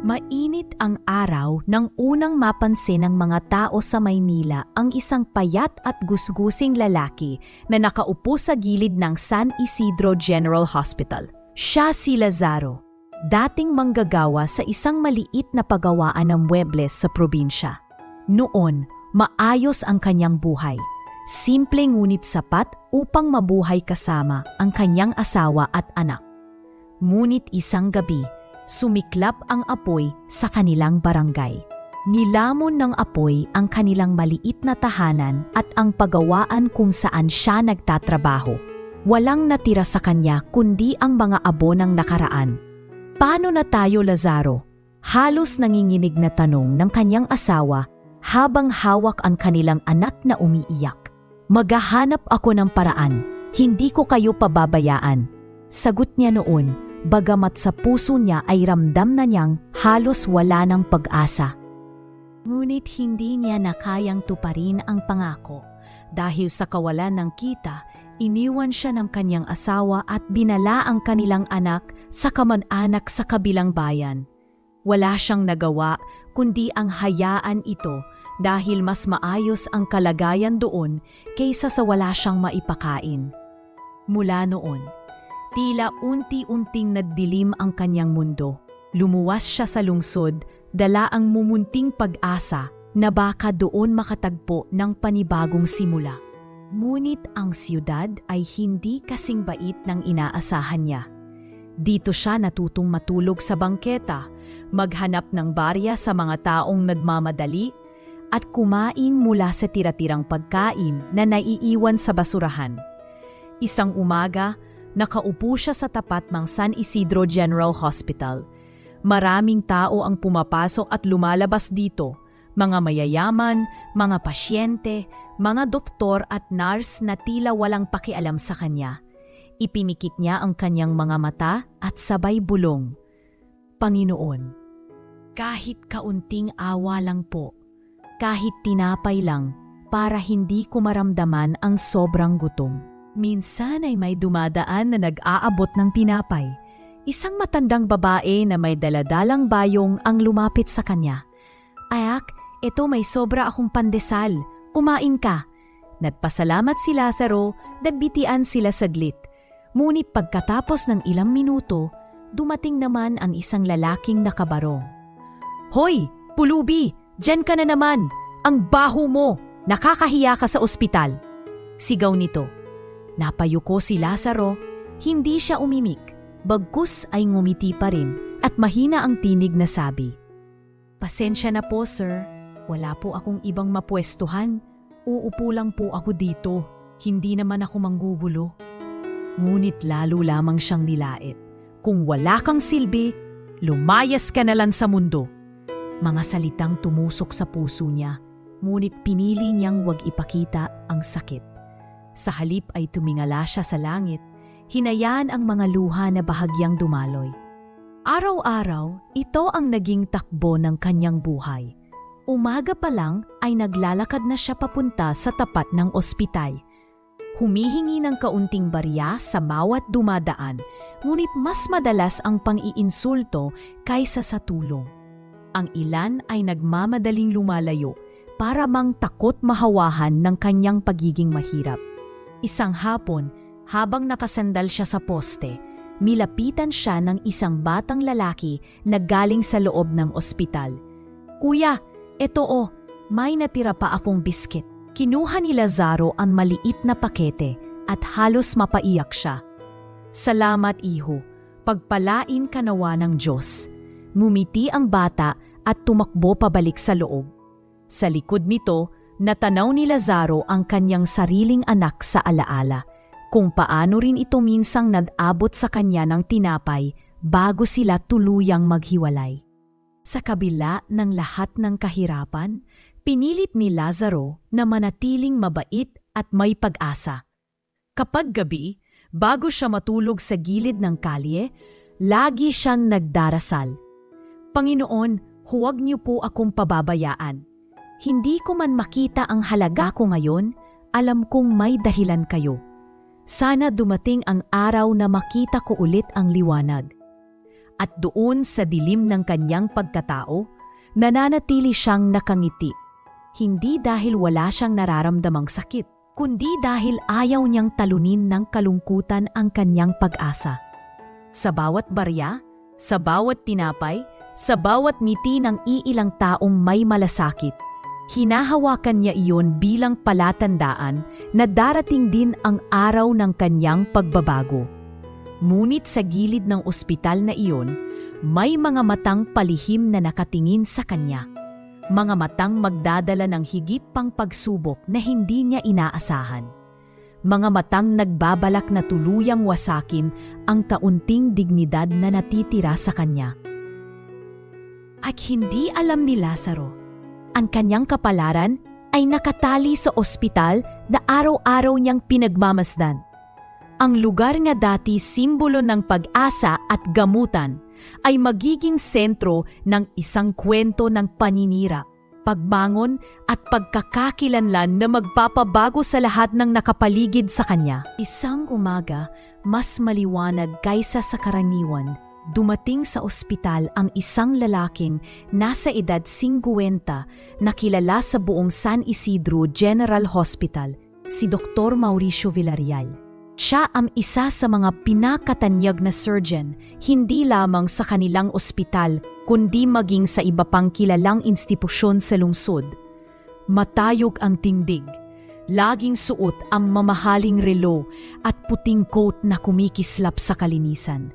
Mainit ang araw nang unang mapansin ng mga tao sa Maynila ang isang payat at gusgusing lalaki na nakaupo sa gilid ng San Isidro General Hospital. Siya si Lazaro, dating manggagawa sa isang maliit na pagawaan ng muebles sa probinsya. Noon, maayos ang kanyang buhay. Simple ngunit sapat upang mabuhay kasama ang kanyang asawa at anak. Ngunit isang gabi, sumiklap ang apoy sa kanilang barangay. Nilamon ng apoy ang kanilang maliit na tahanan at ang pagawaan kung saan siya nagtatrabaho. Walang natira sa kanya kundi ang mga abo ng nakaraan. "Paano na tayo, Lazaro?" Halos nanginginig na tanong ng kanyang asawa habang hawak ang kanilang anak na umiiyak. "Maghahanap ako ng paraan. Hindi ko kayo pababayaan." Sagot niya noon, bagamat sa puso niya ay ramdam na niyang halos wala ng pag-asa. Ngunit hindi niya na kayang tuparin ang pangako. Dahil sa kawalan ng kita, iniwan siya ng kanyang asawa at binala ang kanilang anak sa kamag-anak sa kabilang bayan. Wala siyang nagawa kundi ang hayaan ito dahil mas maayos ang kalagayan doon kaysa sa wala siyang maipakain. Mula noon, tila unti-unting nagdilim ang kanyang mundo. Lumuwas siya sa lungsod, dala ang mumunting pag-asa na baka doon makatagpo ng panibagong simula. Ngunit ang siyudad ay hindi kasing bait ng inaasahan niya. Dito siya natutong matulog sa bangketa, maghanap ng barya sa mga taong nagmamadali, at kumain mula sa tira-tirang pagkain na naiiwan sa basurahan. Isang umaga, nakaupo siya sa tapat ng San Isidro General Hospital. Maraming tao ang pumapasok at lumalabas dito. Mga mayayaman, mga pasyente, mga doktor at nurse na tila walang pakialam sa kanya. Ipimikit niya ang kanyang mga mata at sabay bulong, "Panginoon, kahit kaunting awa lang po, kahit tinapay lang para hindi ko maramdaman ang sobrang gutom." Minsan ay may dumadaan na nag-aabot ng tinapay. Isang matandang babae na may daladalang bayong ang lumapit sa kanya. "Ayak, ito may sobra akong pandesal. Kumain ka." Nagpasalamat si Lazaro, nagbitian sila saglit. Ngunit pagkatapos ng ilang minuto, dumating naman ang isang lalaking nakabarong. "Hoy, pulubi! Diyan ka na naman! Ang baho mo! Nakakahiya ka sa ospital!" Sigaw nito. Napayuko si Lazaro, hindi siya umimik, bagkus ay ngumiti pa rin at mahina ang tinig na sabi, "Pasensya na po, sir. Wala po akong ibang mapwestuhan. Uupo lang po ako dito. Hindi naman ako manggugulo." Ngunit lalo lamang siyang nilait. "Kung wala kang silbi, lumayas ka na lang sa mundo." Mga salitang tumusok sa puso niya, ngunit pinili niyang wag ipakita ang sakit. Sa halip ay tumingala siya sa langit, hinayaan ang mga luha na bahagyang dumaloy. Araw-araw, ito ang naging takbo ng kanyang buhay. Umaga pa lang ay naglalakad na siya papunta sa tapat ng ospital. Humihingi ng kaunting barya sa bawat dumadaan, ngunit mas madalas ang pang-iinsulto kaysa sa tulong. Ang ilan ay nagmamadaling lumalayo para mang takot mahawahan ng kanyang pagiging mahirap. Isang hapon, habang nakasandal siya sa poste, milapitan siya ng isang batang lalaki na galing sa loob ng ospital. "Kuya, eto may natira pa akong biskit." Kinuha ni Lazaro ang maliit na pakete at halos mapaiyak siya. "Salamat, iho. Pagpalain ka nawa ng Diyos." Ngumiti ang bata at tumakbo pabalik sa loob. Sa likod nito, natanaw ni Lazaro ang kanyang sariling anak sa alaala, kung paano rin ito minsang nag-abot sa kanya ng tinapay bago sila tuluyang maghiwalay. Sa kabila ng lahat ng kahirapan, pinilit ni Lazaro na manatiling mabait at may pag-asa. Kapag gabi, bago siya matulog sa gilid ng kalye, lagi siyang nagdarasal. "Panginoon, huwag niyo po akong pababayaan. Hindi ko man makita ang halaga ko ngayon, alam kong may dahilan kayo. Sana dumating ang araw na makita ko ulit ang liwanag." At doon sa dilim ng kanyang pagkatao, nananatili siyang nakangiti. Hindi dahil wala siyang nararamdamang sakit, kundi dahil ayaw niyang talunin ng kalungkutan ang kanyang pag-asa. Sa bawat barya, sa bawat tinapay, sa bawat ngiti ng iilang taong may malasakit, hinahawakan niya iyon bilang palatandaan na darating din ang araw ng kanyang pagbabago. Ngunit sa gilid ng ospital na iyon, may mga matang palihim na nakatingin sa kanya. Mga matang magdadala ng higit pang pagsubok na hindi niya inaasahan. Mga matang nagbabalak na tuluyang wasakin ang kaunting dignidad na natitira sa kanya. At hindi alam ni Lazaro, ang kanyang kapalaran ay nakatali sa ospital na araw-araw niyang pinagmamasdan. Ang lugar nga dati simbolo ng pag-asa at gamutan ay magiging sentro ng isang kwento ng paninira, pagbangon at pagkakakilanlan na magpapabago sa lahat ng nakapaligid sa kanya. Isang umaga, mas maliwanag kaysa sa karaniwan, dumating sa ospital ang isang lalaking nasa edad 50 na kilala sa buong San Isidro General Hospital, si Dr. Mauricio Villarreal. Siya ang isa sa mga pinakatanyag na surgeon, hindi lamang sa kanilang ospital, kundi maging sa iba pang kilalang institusyon sa lungsod. Matayog ang tindig, laging suot ang mamahaling relo at puting coat na kumikislap sa kalinisan.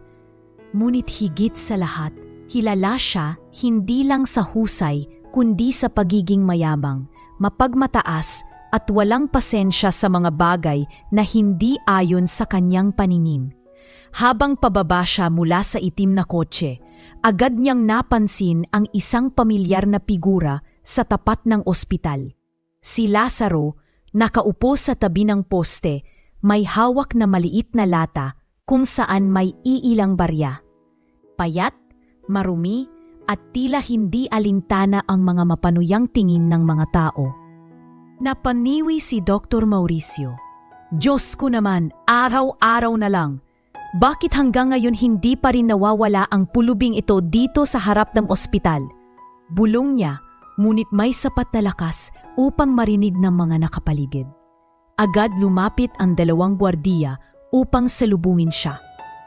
Ngunit higit sa lahat, kilala siya hindi lang sa husay, kundi sa pagiging mayabang, mapagmataas, at walang pasensya sa mga bagay na hindi ayon sa kanyang paningin. Habang pababa siya mula sa itim na kotse, agad niyang napansin ang isang pamilyar na figura sa tapat ng ospital. Si Lazaro, nakaupo sa tabi ng poste, may hawak na maliit na lata kung saan may iilang barya. Payat, marumi, at tila hindi alintana ang mga mapanuyang tingin ng mga tao. Napaniwi si Dr. Mauricio. Diyos ko naman, araw-araw na lang. Bakit hanggang ngayon hindi pa rin nawawala ang pulubing ito dito sa harap ng ospital? Bulong niya, ngunit may sapat na lakas upang marinig ng mga nakapaligid. Agad lumapit ang dalawang gwardiya upang salubungin siya.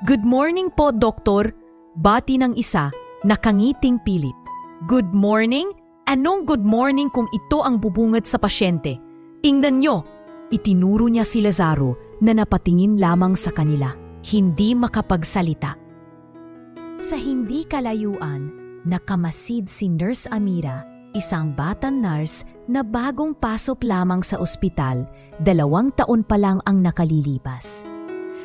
Good morning po, Doktor. Bati ng isa, nakangiting pilit. Good morning? Anong good morning kung ito ang bubungad sa pasyente? Ingnan nyo! Itinuro niya si Lazaro na napatingin lamang sa kanila, hindi makapagsalita. Sa hindi kalayuan, nakamasid si Nurse Amira, isang batang nurse na bagong pasok lamang sa ospital, 2 taon pa lang ang nakalilipas.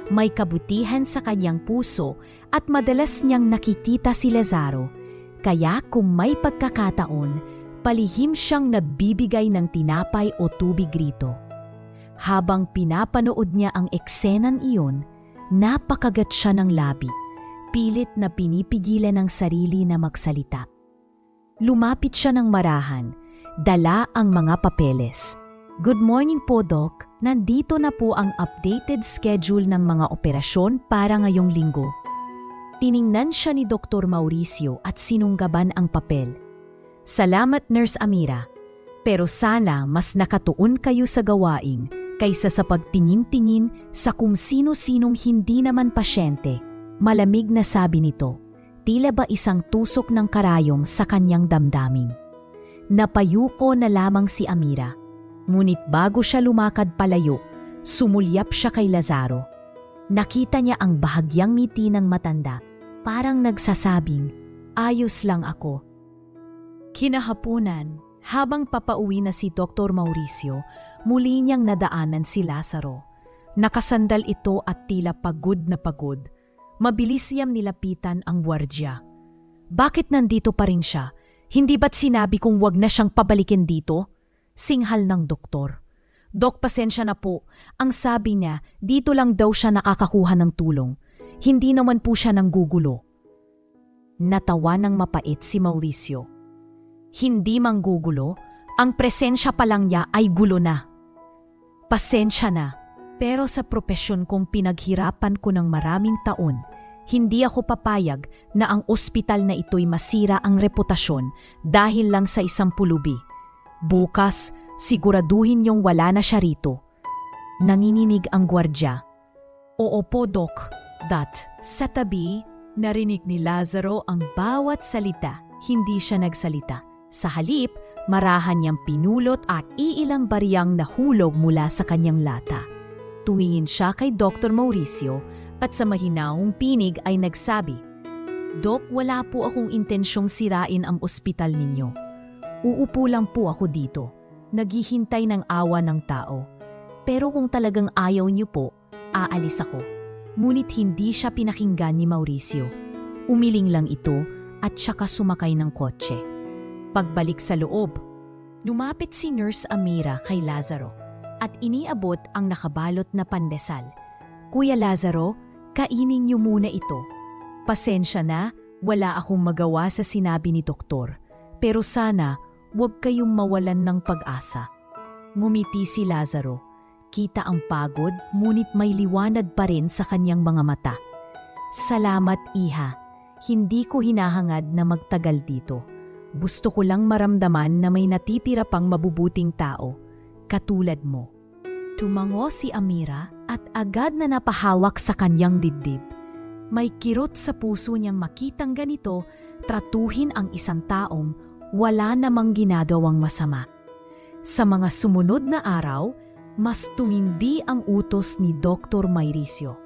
May kabutihan sa kanyang puso at madalas niyang nakikita si Lazaro. Kaya kung may pagkakataon, palihim siyang nabibigay ng tinapay o tubig rito. Habang pinapanood niya ang eksenang iyon, napakagat siya ng labi, pilit na pinipigilan ng sarili na magsalita. Lumapit siya ng marahan, dala ang mga papeles. Good morning po, Doc. Nandito na po ang updated schedule ng mga operasyon para ngayong linggo. Tiningnan siya ni Dr. Mauricio at sinunggaban ang papel. Salamat, Nurse Amira. Pero sana mas nakatuon kayo sa gawain kaysa sa pagtingin-tingin sa kung sino-sinong hindi naman pasyente. Malamig na sabi nito, tila ba isang tusok ng karayom sa kanyang damdamin. Napayuko na lamang si Amira. Ngunit bago siya lumakad palayo, sumulyap siya kay Lazaro. Nakita niya ang bahagyang ngiti ng matanda. Parang nagsasabing, ayos lang ako. Kinahaponan, habang papauwi na si Dr. Mauricio, muli niyang nadaanan si Lazaro. Nakasandal ito at tila pagod na pagod. Mabilis siyang nilapitan ang gwardya. Bakit nandito pa rin siya? Hindi ba't sinabi kong wag na siyang pabalikin dito? Singhal ng doktor. Dok, pasensya na po. Ang sabi niya, dito lang daw siya nakakakuha ng tulong. Hindi naman po siya nanggugulo. Natawa ng mapait si Mauricio. Hindi manggugulo, ang presensya pa lang niya ay gulo na. Pasensya na, pero sa propesyon kong pinaghirapan ko ng maraming taon, Hindi ako papayag na ang ospital na ito'y masira ang reputasyon dahil lang sa isang pulubi. Bukas, siguraduhin niyong wala na siya rito. Nanginginig ang gwardya. Oo po, Doc. Sa tabi, narinig ni Lazaro ang bawat salita. Hindi siya nagsalita. Sa halip, marahan niyang pinulot at iilang bariyang nahulog mula sa kanyang lata. Tumingin siya kay Dr. Mauricio at sa mahinaong pinig ay nagsabi, "Dok, wala po akong intensyong sirain ang ospital ninyo. Uupo lang po ako dito. Naghihintay ng awa ng tao. Pero kung talagang ayaw niyo po, aalis ako." Ngunit hindi siya pinakinggan ni Mauricio. Umiling lang ito at saka sumakay ng kotse. Pagbalik sa loob, lumapit si Nurse Amira kay Lazaro at iniabot ang nakabalot na pandesal. "Kuya Lazaro, kainin niyo muna ito. Pasensya na, wala akong magawa sa sinabi ni doktor. Pero sana, huwag kayong mawalan ng pag-asa." Ngumiti si Lazaro. Kita ang pagod, ngunit may liwanag pa rin sa kanyang mga mata. "Salamat, Iha. Hindi ko hinahangad na magtagal dito. Gusto ko lang maramdaman na may natitira pang mabubuting tao, katulad mo." Tumango si Amira at agad na napahawak sa kanyang dibdib. May kirot sa puso niyang makitang ganito, tratuhin ang isang taong wala namang ginagawang masama. Sa mga sumunod na araw, mas tumindi ang utos ni Dr. Mauricio.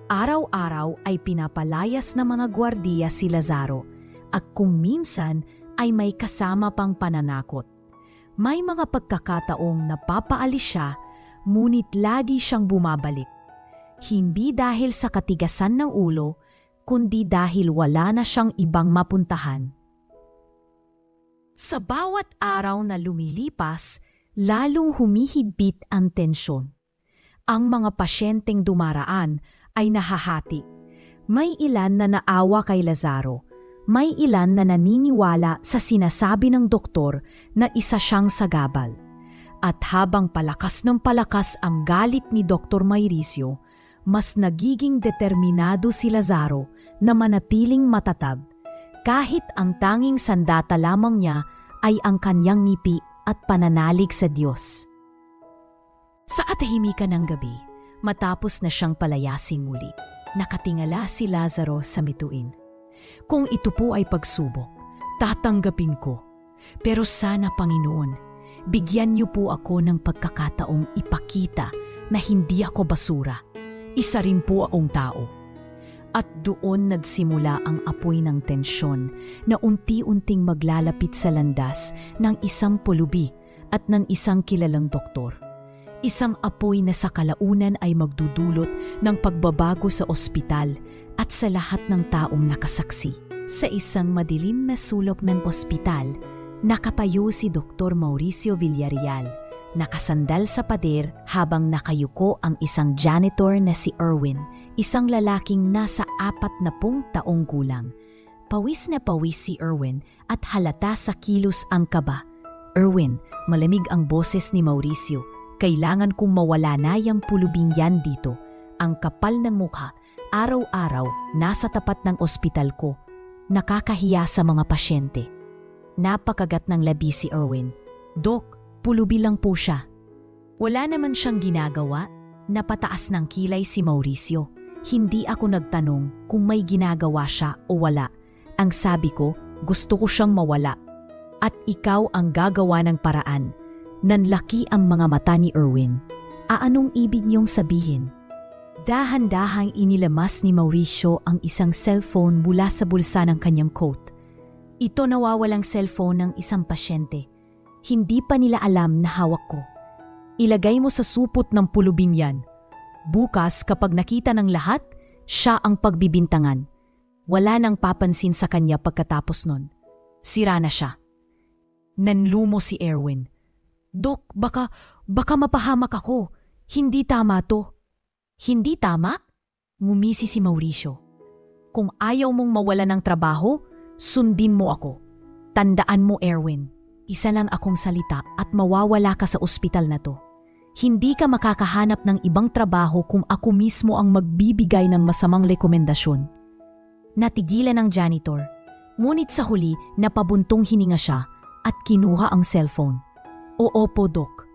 Araw-araw ay pinapalayas ng mga gwardiya si Lazaro at kung minsan ay may kasama pang pananakot. May mga pagkakataong napapaalis siya, ngunit lagi siyang bumabalik. Hindi dahil sa katigasan ng ulo, kundi dahil wala na siyang ibang mapuntahan. Sa bawat araw na lumilipas, lalong humihigpit ang tensyon. Ang mga pasyenteng dumaraan ay nahahati. May ilan na naawa kay Lazaro. May ilan na naniniwala sa sinasabi ng doktor na isa siyang sagabal. At habang palakas ng palakas ang galit ni Dr. Mauricio, mas nagiging determinado si Lazaro na manatiling matatag kahit ang tanging sandata lamang niya ay ang kanyang ngipi at pananalig sa Diyos. Sa katahimikan ng gabi, matapos na siyang palayasing muli, nakatingala si Lazaro sa bituin. "Kung ito po ay pagsubok, tatanggapin ko. Pero sana, Panginoon, bigyan niyo po ako ng pagkakataong ipakita na hindi ako basura. Isa rin po akong tao." At doon nagsimula ang apoy ng tensyon na unti-unting maglalapit sa landas ng isang pulubi at ng isang kilalang doktor. Isang apoy na sa kalaunan ay magdudulot ng pagbabago sa ospital at sa lahat ng taong nakasaksi. Sa isang madilim na sulok ng ospital, nakapayo si Dr. Mauricio Villarreal, nakasandal sa pader habang nakayuko ang isang janitor na si Erwin, isang lalaking nasa 40 taong gulang. Pawis na pawis si Erwin at halata sa kilos ang kaba. "Erwin," malamig ang boses ni Mauricio, "kailangan kong mawala na yung pulubing yan dito. Ang kapal ng mukha, araw-araw nasa tapat ng ospital ko. Nakakahiya sa mga pasyente." Napakagat ng labi si Erwin. "Dok, pulubi lang po siya." Wala naman siyang ginagawa. Napataas ng kilay si Mauricio. "Hindi ako nagtanong kung may ginagawa siya o wala. Ang sabi ko, gusto ko siyang mawala. At ikaw ang gagawa ng paraan." Nanlaki ang mga mata ni Erwin. "Anong ibig niyong sabihin?" Dahan-dahang inilamas ni Mauricio ang isang cellphone mula sa bulsa ng kanyang coat. "Ito nawawalang cellphone ng isang pasyente. Hindi pa nila alam na hawak ko. Ilagay mo sa supot ng pulubing yan. Bukas kapag nakita ng lahat, siya ang pagbibintangan. Wala nang papansin sa kanya pagkatapos nun. Sira na siya." Nanlumo si Erwin. "Dok, baka mapahamak ako. Hindi tama to." "Hindi tama?" Ngumisi si Mauricio. "Kung ayaw mong mawala ng trabaho, sundin mo ako. Tandaan mo, Erwin, isa lang akong salita at mawawala ka sa ospital na to. Hindi ka makakahanap ng ibang trabaho kung ako mismo ang magbibigay ng masamang rekomendasyon." Natigilan ng janitor. Ngunit sa huli, napabuntong hininga siya at kinuha ang cellphone. Oo po, Dok.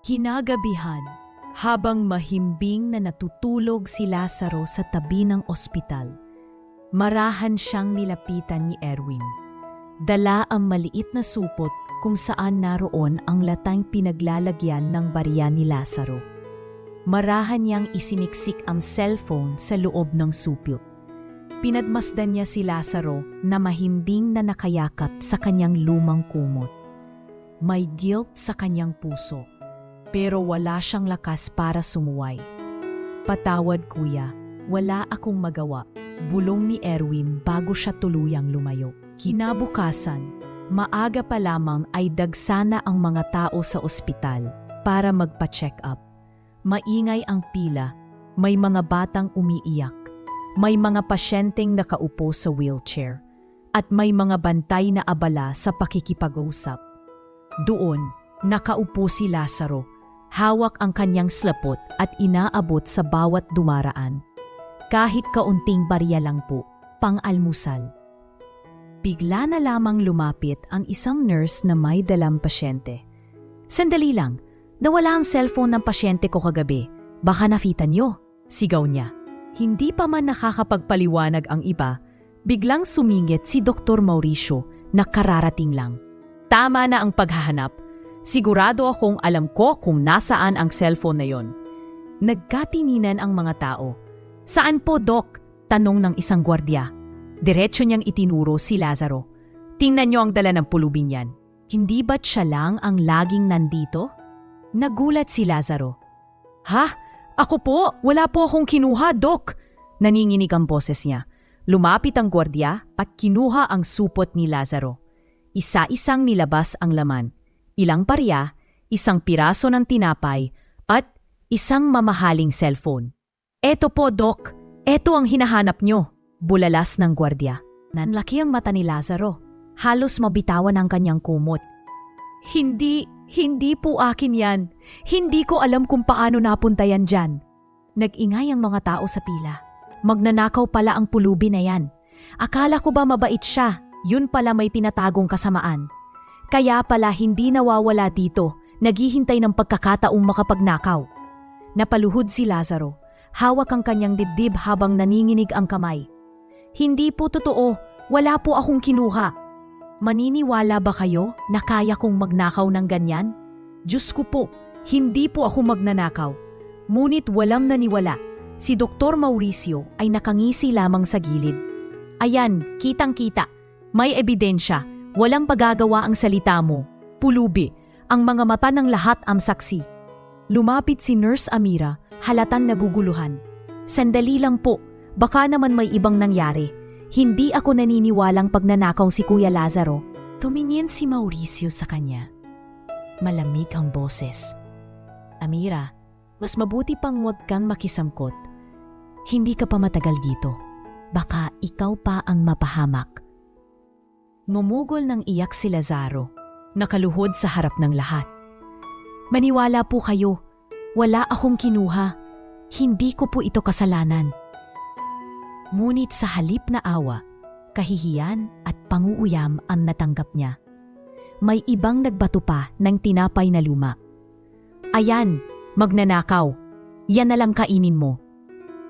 Kinagabihan, habang mahimbing na natutulog si Lazaro sa tabi ng ospital, marahan siyang nilapitan ni Erwin. Dala ang maliit na supot kung saan naroon ang latang pinaglalagyan ng barya ni Lazaro. Marahan niyang isiniksik ang cellphone sa loob ng supot. Pinadmasdan niya si Lazaro na mahimbing na nakayakap sa kanyang lumang kumot. May guilt sa kanyang puso, pero wala siyang lakas para sumuway. Patawad kuya, wala akong magawa, bulong ni Erwin bago siya tuluyang lumayo. Kinabukasan, maaga pa lamang ay dagsana ang mga tao sa ospital para magpa-check up. Maingay ang pila, may mga batang umiiyak, may mga pasyenteng nakaupo sa wheelchair, at may mga bantay na abala sa pakikipag-usap. Doon, nakaupo si Lazaro, hawak ang kanyang slapot at inaabot sa bawat dumaraan. Kahit kaunting barya lang po, pang-almusal. Bigla na lamang lumapit ang isang nurse na may dalang pasyente. Sandali lang, nawala ang cellphone ng pasyente ko kagabi. Baka nafitan niyo, sigaw niya. Hindi pa man nakakapagpaliwanag ang iba, biglang sumingit si Dr. Mauricio na kararating lang. Tama na ang paghahanap. Sigurado akong alam ko kung nasaan ang cellphone na yon. Nagkatininan ang mga tao. Saan po, Doc? Tanong ng isang gwardiya. Diretso niyang itinuro si Lazaro. Tingnan niyo ang dala ng pulubi niyan. Hindi ba't siya lang ang laging nandito? Nagulat si Lazaro. Ha? Ako po, wala po akong kinuha, Doc. Naninginig ang boses niya. Lumapit ang gwardiya at kinuha ang supot ni Lazaro. Isa-isang nilabas ang laman. Ilang parya, isang piraso ng tinapay, at isang mamahaling cellphone. Eto po, Doc. Eto ang hinahanap nyo. Bulalas ng gwardiya. Nanlaki ang mata ni Lazaro. Halos mabitawan ang kanyang kumot. Hindi po akin yan. Hindi ko alam kung paano napunta yan dyan. Nag-ingay ang mga tao sa pila. Magnanakaw pala ang pulubi na yan. Akala ko ba mabait siya? Yun pala may tinatagong kasamaan. Kaya pala hindi nawawala dito. Naghihintay ng pagkakataong makapagnakaw. Napaluhod si Lazaro. Hawak ang kanyang dibdib habang naninginig ang kamay. Hindi po totoo. Wala po akong kinuha. Maniniwala ba kayo na kaya kong magnakaw ng ganyan? Diyos ko po, hindi po ako magnanakaw. Ngunit walang naniwala. Si Dr. Mauricio ay nakangisi lamang sa gilid. Ayan, kitang-kita. May ebidensya. Walang pagagawa ang salita mo. Pulubi. Ang mga mata ng lahat am saksi. Lumapit si Nurse Amira, halatang naguguluhan. Sandali lang po. Baka naman may ibang nangyari. Hindi ako naniniwalang pagnanakaw si Kuya Lazaro. Tumingin si Mauricio sa kanya. Malamig ang boses. Amira, mas mabuti pang huwag kang makisamkot. Hindi ka pa matagal dito. Baka ikaw pa ang mapahamak. Ngumugol ng iyak si Lazaro, nakaluhod sa harap ng lahat. Maniwala po kayo, wala akong kinuha. Hindi ko po ito kasalanan. Ngunit sa halip na awa, kahihiyan at panguuyam ang natanggap niya. May ibang nagbato pa ng tinapay na luma. Ayan, magnanakaw. Yan na lang kainin mo.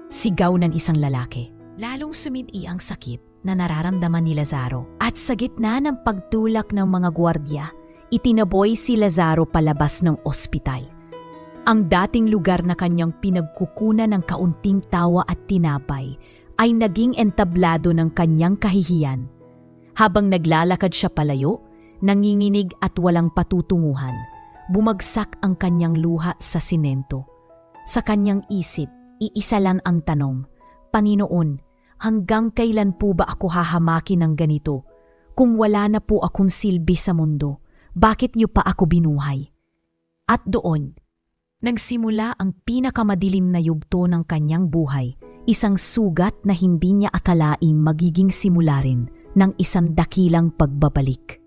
Sigaw ng isang lalaki. Lalong sumidi ang sakit na nararamdaman ni Lazaro. At sa gitna ng pagtulak ng mga gwardiya, itinaboy si Lazaro palabas ng ospital. Ang dating lugar na kanyang pinagkukunan ng kaunting tawa at tinapay ay naging entablado ng kanyang kahihiyan. Habang naglalakad siya palayo, nanginginig at walang patutunguhan, bumagsak ang kanyang luha sa simento. Sa kanyang isip, iisa lang ang tanong, Panginoon, hanggang kailan po ba ako hahamakin ng ganito? Kung wala na po akong silbi sa mundo, bakit niyo pa ako binuhay? At doon, nagsimula ang pinakamadilim na yugto ng kanyang buhay, isang sugat na hindi niya akalaing magiging simula rin ng isang dakilang pagbabalik.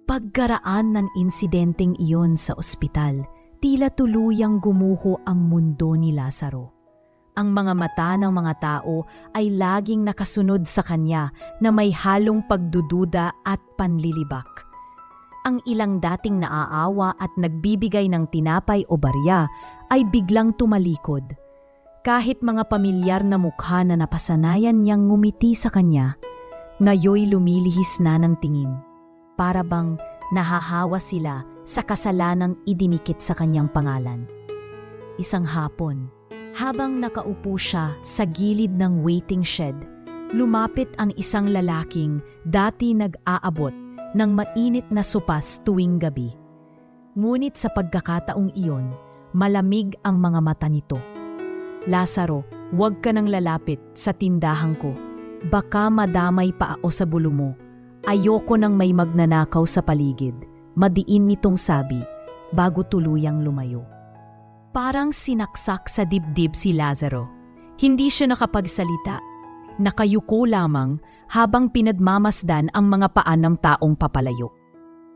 Pagkaraan ng insidenteng iyon sa ospital, tila tuluyang gumuho ang mundo ni Lazaro. Ang mga mata ng mga tao ay laging nakasunod sa kanya na may halong pagdududa at panlilibak. Ang ilang dating naaawa at nagbibigay ng tinapay o barya ay biglang tumalikod. Kahit mga pamilyar na mukha na napasanayan niyang ngumiti sa kanya, ngayoy lumilihis na ng tingin. Para bang nahahawa sila sa kasalanang idimikit sa kanyang pangalan. Isang hapon, habang nakaupo siya sa gilid ng waiting shed, lumapit ang isang lalaking dati nag-aabot ng mainit na sopas tuwing gabi. Ngunit sa pagkakataong iyon, malamig ang mga mata nito. "Lazaro, huwag ka nang lalapit sa tindahan ko. Baka madamay pa ako sa bulo mo. Ayoko nang may magnanakaw sa paligid," madiin nitong sabi bago tuluyang lumayo. Parang sinaksak sa dibdib si Lazaro. Hindi siya nakapagsalita. Nakayuko lamang habang pinadmamasdan ang mga paan ng taong papalayo.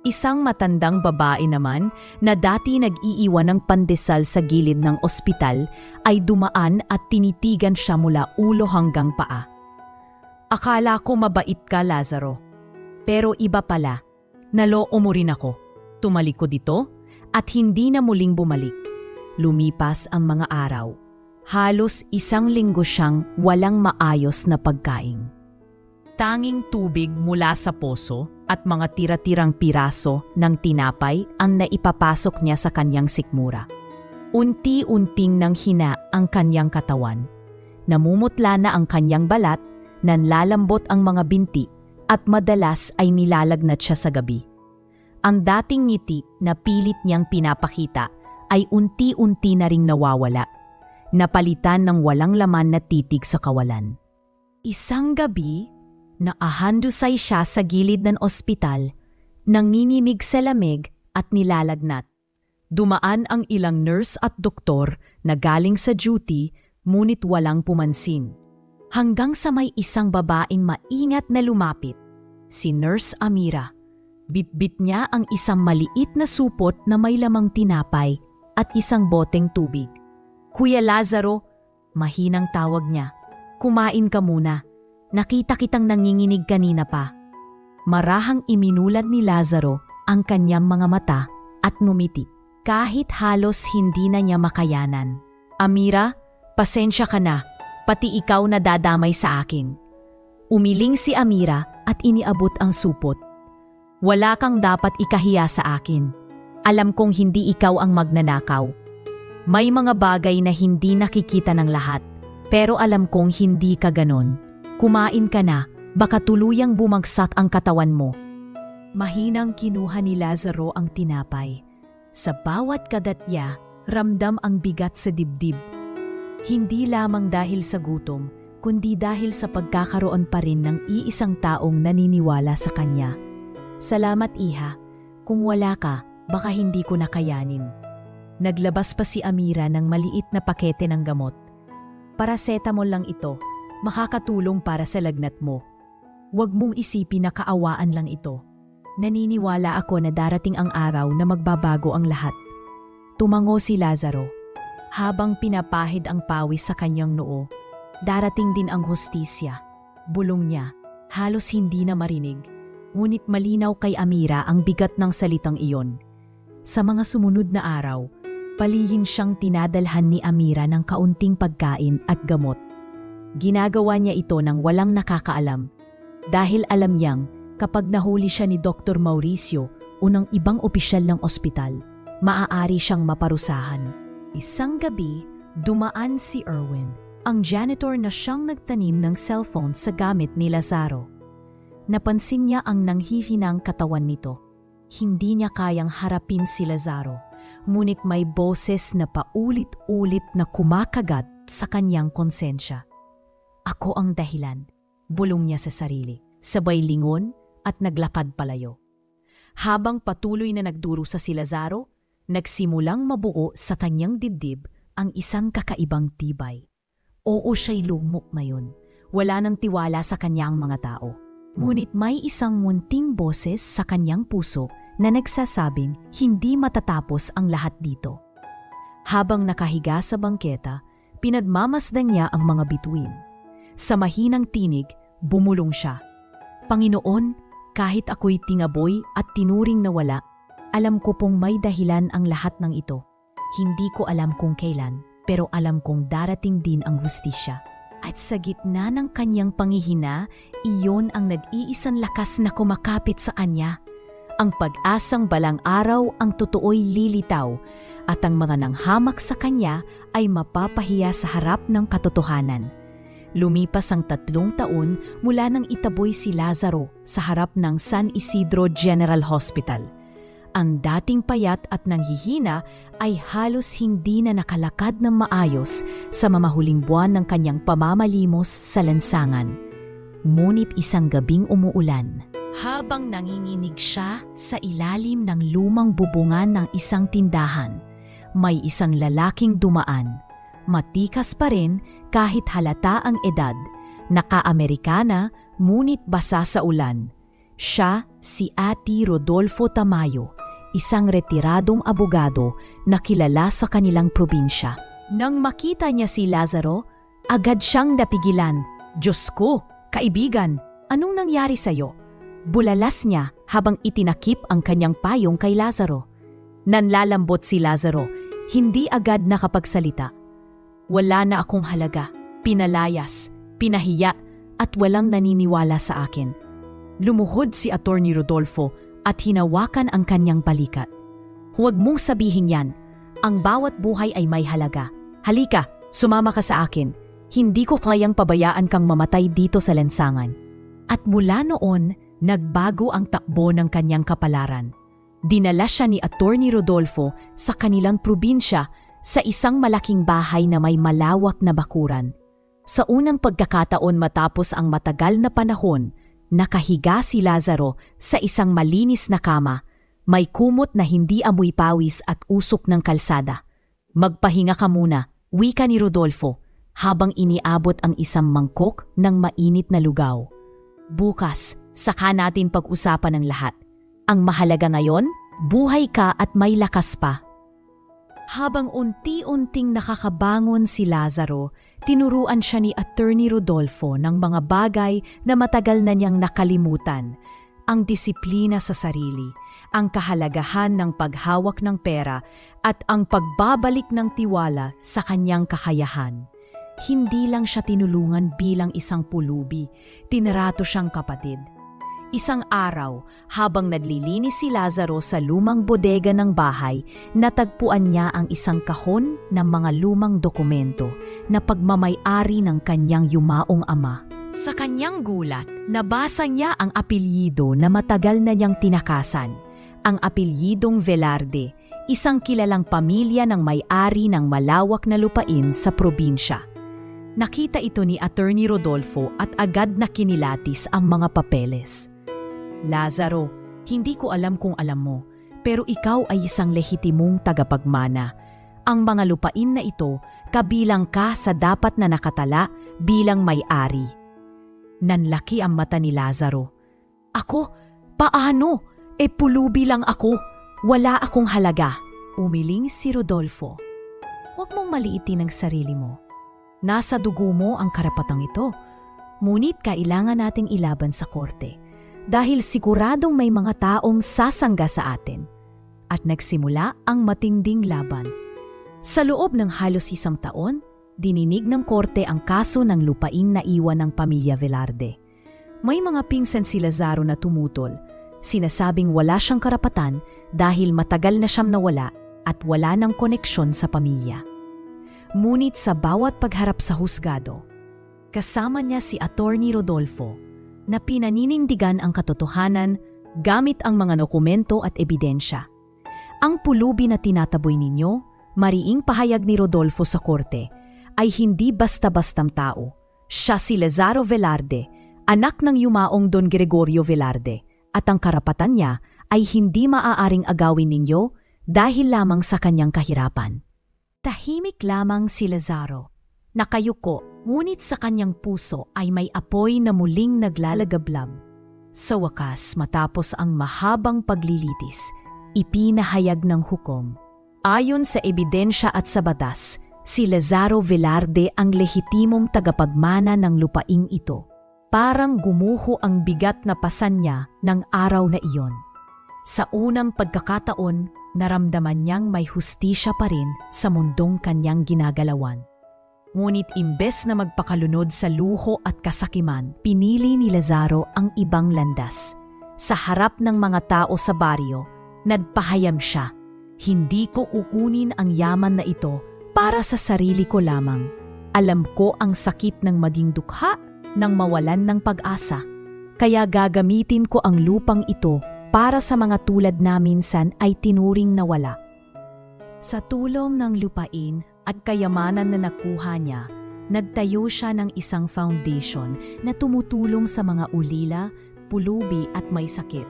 Isang matandang babae naman na dati nag-iiwan ng pandesal sa gilid ng ospital ay dumaan at tinitigan siya mula ulo hanggang paa. "Akala ko mabait ka, Lazaro. Pero iba pala, naloo mo rin ako." Tumalikod ito at hindi na muling bumalik. Lumipas ang mga araw. Halos 1 linggo siyang walang maayos na pagkain. Tanging tubig mula sa poso at mga tira-tirang piraso ng tinapay ang naipapasok niya sa kanyang sikmura. Unti-unting nanghina ang kanyang katawan. Namumutla na ang kanyang balat, nanlalambot ang mga binti at madalas ay nilalagnat siya sa gabi. Ang dating ngiti na pilit niyang pinapakita ay unti-unti na ring nawawala, napalitan ng walang laman na titig sa kawalan. Isang gabi, naahandusay siya sa gilid ng ospital, nanginginig sa lamig at nilalagnat. Dumaan ang ilang nurse at doktor na galing sa duty, ngunit walang pumansin. Hanggang sa may isang babaeng maingat na lumapit, si Nurse Amira. Bitbit niya ang isang maliit na supot na may lamang tinapay at isang boteng tubig. "Kuya Lazaro," mahinang tawag niya, "kumain ka muna. Nakita kitang nanginginig kanina pa." Marahang iminulad ni Lazaro ang kanyang mga mata at ngumiti, kahit halos hindi na niya makayanan. "Amira, pasensya ka na, pati ikaw na dadamay sa akin." Umiling si Amira at iniabot ang supot. "Wala kang dapat ikahiya sa akin. Alam kong hindi ikaw ang magnanakaw. May mga bagay na hindi nakikita ng lahat, pero alam kong hindi ka ganon. Kumain ka na, baka tuluyang bumagsak ang katawan mo." Mahinang kinuha ni Lazaro ang tinapay. Sa bawat kadatya, ramdam ang bigat sa dibdib. Hindi lamang dahil sa gutom, kundi dahil sa pagkakaroon pa rin ng iisang taong naniniwala sa kanya. "Salamat, Iha. Kung wala ka, baka hindi ko nakayanin." Naglabas pa si Amira ng maliit na pakete ng gamot. "Paracetamol lang ito, makakatulong para sa lagnat mo. Huwag mong isipin na kaawaan lang ito. Naniniwala ako na darating ang araw na magbabago ang lahat." Tumango si Lazaro. Habang pinapahid ang pawis sa kanyang noo, darating din ang hustisya. Bulong niya, halos hindi na marinig. Ngunit malinaw kay Amira ang bigat ng salitang iyon. Sa mga sumunod na araw, palihim siyang tinadalhan ni Amira ng kaunting pagkain at gamot. Ginagawa niya ito nang walang nakakaalam, dahil alam niyang kapag nahuli siya ni Dr. Mauricio o ng ibang opisyal ng ospital, maaari siyang maparusahan. Isang gabi, dumaan si Erwin, ang janitor na siyang nagtanim ng cellphone sa gamit ni Lazaro. Napansin niya ang nanghihinang katawan nito. Hindi niya kayang harapin si Lazaro, ngunit may boses na paulit-ulit na kumakagat sa kanyang konsensya. "Ako ang dahilan," bulong niya sa sarili, sabay lingon at naglakad palayo. Habang patuloy na nagdurusa si Lazaro, nagsimulang mabuo sa kanyang dibdib ang isang kakaibang tibay. Oo, siya'y lumok ngayon. Wala nang tiwala sa kanyang mga tao. Ngunit may isang munting boses sa kanyang puso na nagsasabing hindi matatapos ang lahat dito. Habang nakahiga sa bangketa, Pinagmamasdan niya ang mga bituin. Sa mahinang tinig, bumulong siya. Panginoon, kahit ako'y tingaboy at tinuring na wala, alam ko pong may dahilan ang lahat ng ito. Hindi ko alam kung kailan, pero alam kong darating din ang hustisya. At sa gitna ng kanyang panghihina, iyon ang nag-iisang lakas na kumakapit sa kanya. Ang pag-asang balang araw ang totoo'y lilitaw at ang mga nanghamak sa kanya ay mapapahiya sa harap ng katotohanan. Lumipas ang 3 taon mula nang itaboy si Lazaro sa harap ng San Isidro General Hospital. Ang dating payat at nanghihina ay halos hindi na nakalakad ng maayos sa mamahuling buwan ng kanyang pamamalimos sa lansangan. Ngunit isang gabing umuulan. Habang nanginginig siya sa ilalim ng lumang bubungan ng isang tindahan, may isang lalaking dumaan. Matikas pa rin kahit halata ang edad, naka-Amerikana ngunit basa sa ulan. Siya si Ate Rodolfo Tamayo, isang retiradong abogado na kilala sa kanilang probinsya. Nang makita niya si Lazaro, agad siyang napigilan. Diyos ko, kaibigan, anong nangyari sa'yo? Bulalas niya habang itinakip ang kanyang payong kay Lazaro. Nanlalambot si Lazaro, hindi agad nakapagsalita. Wala na akong halaga, pinalayas, pinahiya at walang naniniwala sa akin. Lumuhod si Atty. Rodolfo at hinawakan ang kanyang balikat. Huwag mong sabihin yan, ang bawat buhay ay may halaga. Halika, sumama ka sa akin. Hindi ko kayang pabayaan kang mamatay dito sa lansangan. At mula noon, nagbago ang takbo ng kanyang kapalaran. Dinala siya ni Atty. Rodolfo sa kanilang probinsya sa isang malaking bahay na may malawak na bakuran. Sa unang pagkakataon matapos ang matagal na panahon, nakahiga si Lazaro sa isang malinis na kama, may kumot na hindi amoy pawis at usok ng kalsada. Magpahinga ka muna, wika ni Rodolfo, habang iniabot ang isang mangkok ng mainit na lugaw. Bukas, saka natin pag-usapan ang lahat. Ang mahalaga ngayon, buhay ka at may lakas pa. Habang unti-unting nakakabangon si Lazaro, tinuruan siya ni Atty. Rodolfo ng mga bagay na matagal na niyang nakalimutan. Ang disiplina sa sarili, ang kahalagahan ng paghawak ng pera at ang pagbabalik ng tiwala sa kanyang kakayahan. Hindi lang siya tinulungan bilang isang pulubi, tinrato siyang kapatid. Isang araw, habang naglilinis si Lazaro sa lumang bodega ng bahay, natagpuan niya ang isang kahon ng mga lumang dokumento na pagmamay-ari ng kanyang yumaong ama. Sa kanyang gulat, nabasa niya ang apelyido na matagal na niyang tinakasan, ang apelyidong Velarde, isang kilalang pamilya ng may-ari ng malawak na lupain sa probinsya. Nakita ito ni Atty. Rodolfo at agad na kinilatis ang mga papeles. Lazaro, hindi ko alam kung alam mo, pero ikaw ay isang lehitimong tagapagmana. Ang mga lupain na ito, kabilang ka sa dapat na nakatala bilang may-ari. Nanlaki ang mata ni Lazaro. Ako? Paano? Pulubi lang ako. Wala akong halaga. Umiling si Rodolfo. Huwag mong maliitin ang sarili mo. Nasa dugo mo ang karapatang ito. Ngunit kailangan nating ilaban sa korte. Dahil siguradong may mga taong sasangga sa atin. At nagsimula ang matinding laban. Sa loob ng halos 1 taon, dininig ng korte ang kaso ng lupaing naiwan ng pamilya Velarde. May mga pinsan si Lazaro na tumutol, sinasabing wala siyang karapatan dahil matagal na siyang nawala at wala ng koneksyon sa pamilya. Ngunit sa bawat pagharap sa husgado, kasama niya si Atty. Rodolfo, na pinaninindigan ang katotohanan gamit ang mga dokumento at ebidensya. Ang pulubi na tinataboy ninyo, mariing pahayag ni Rodolfo sa korte, ay hindi basta-bastang tao. Siya si Lazaro Velarde, anak ng yumaong Don Gregorio Velarde, at ang karapatan niya ay hindi maaaring agawin ninyo dahil lamang sa kanyang kahirapan. Tahimik lamang si Lazaro. Nakayuko, ngunit sa kanyang puso ay may apoy na muling naglalagablab. Sa wakas, matapos ang mahabang paglilitis, ipinahayag ng hukom. Ayon sa ebidensya at sa batas, Si Lazaro Velarde ang lehitimong tagapagmana ng lupaing ito. Parang gumuho ang bigat na pasan niya ng araw na iyon. Sa unang pagkakataon, naramdaman niyang may hustisya pa rin sa mundong kanyang ginagalawan. Ngunit imbes na magpakalunod sa luho at kasakiman, pinili ni Lazaro ang ibang landas. Sa harap ng mga tao sa baryo, nagpahayag siya, "Hindi ko uunin ang yaman na ito para sa sarili ko lamang. Alam ko ang sakit ng maging dukha nang mawalan ng pag-asa. Kaya gagamitin ko ang lupang ito para sa mga tulad na minsan ay tinuring na wala." Sa tulong ng lupain at kayamanan na nakuha niya, nagtayo siya ng isang foundation na tumutulong sa mga ulila, pulubi at may sakit.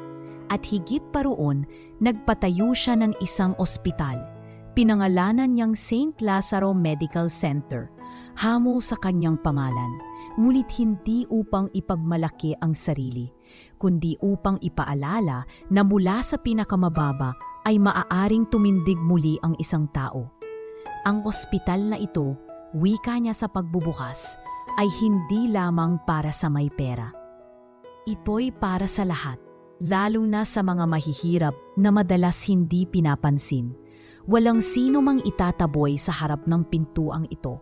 At higit pa roon, nagpatayo siya ng isang ospital. Pinangalanan niyang St. Lazaro Medical Center, hamo sa kanyang pangalan. Ngunit hindi upang ipagmalaki ang sarili, kundi upang ipaalala na mula sa pinakamababa ay maaaring tumindig muli ang isang tao. Ang ospital na ito, wika niya sa pagbubukas, ay hindi lamang para sa may pera. Ito'y para sa lahat, lalo na sa mga mahihirap na madalas hindi pinapansin. Walang sino mang itataboy sa harap ng pintuang ito.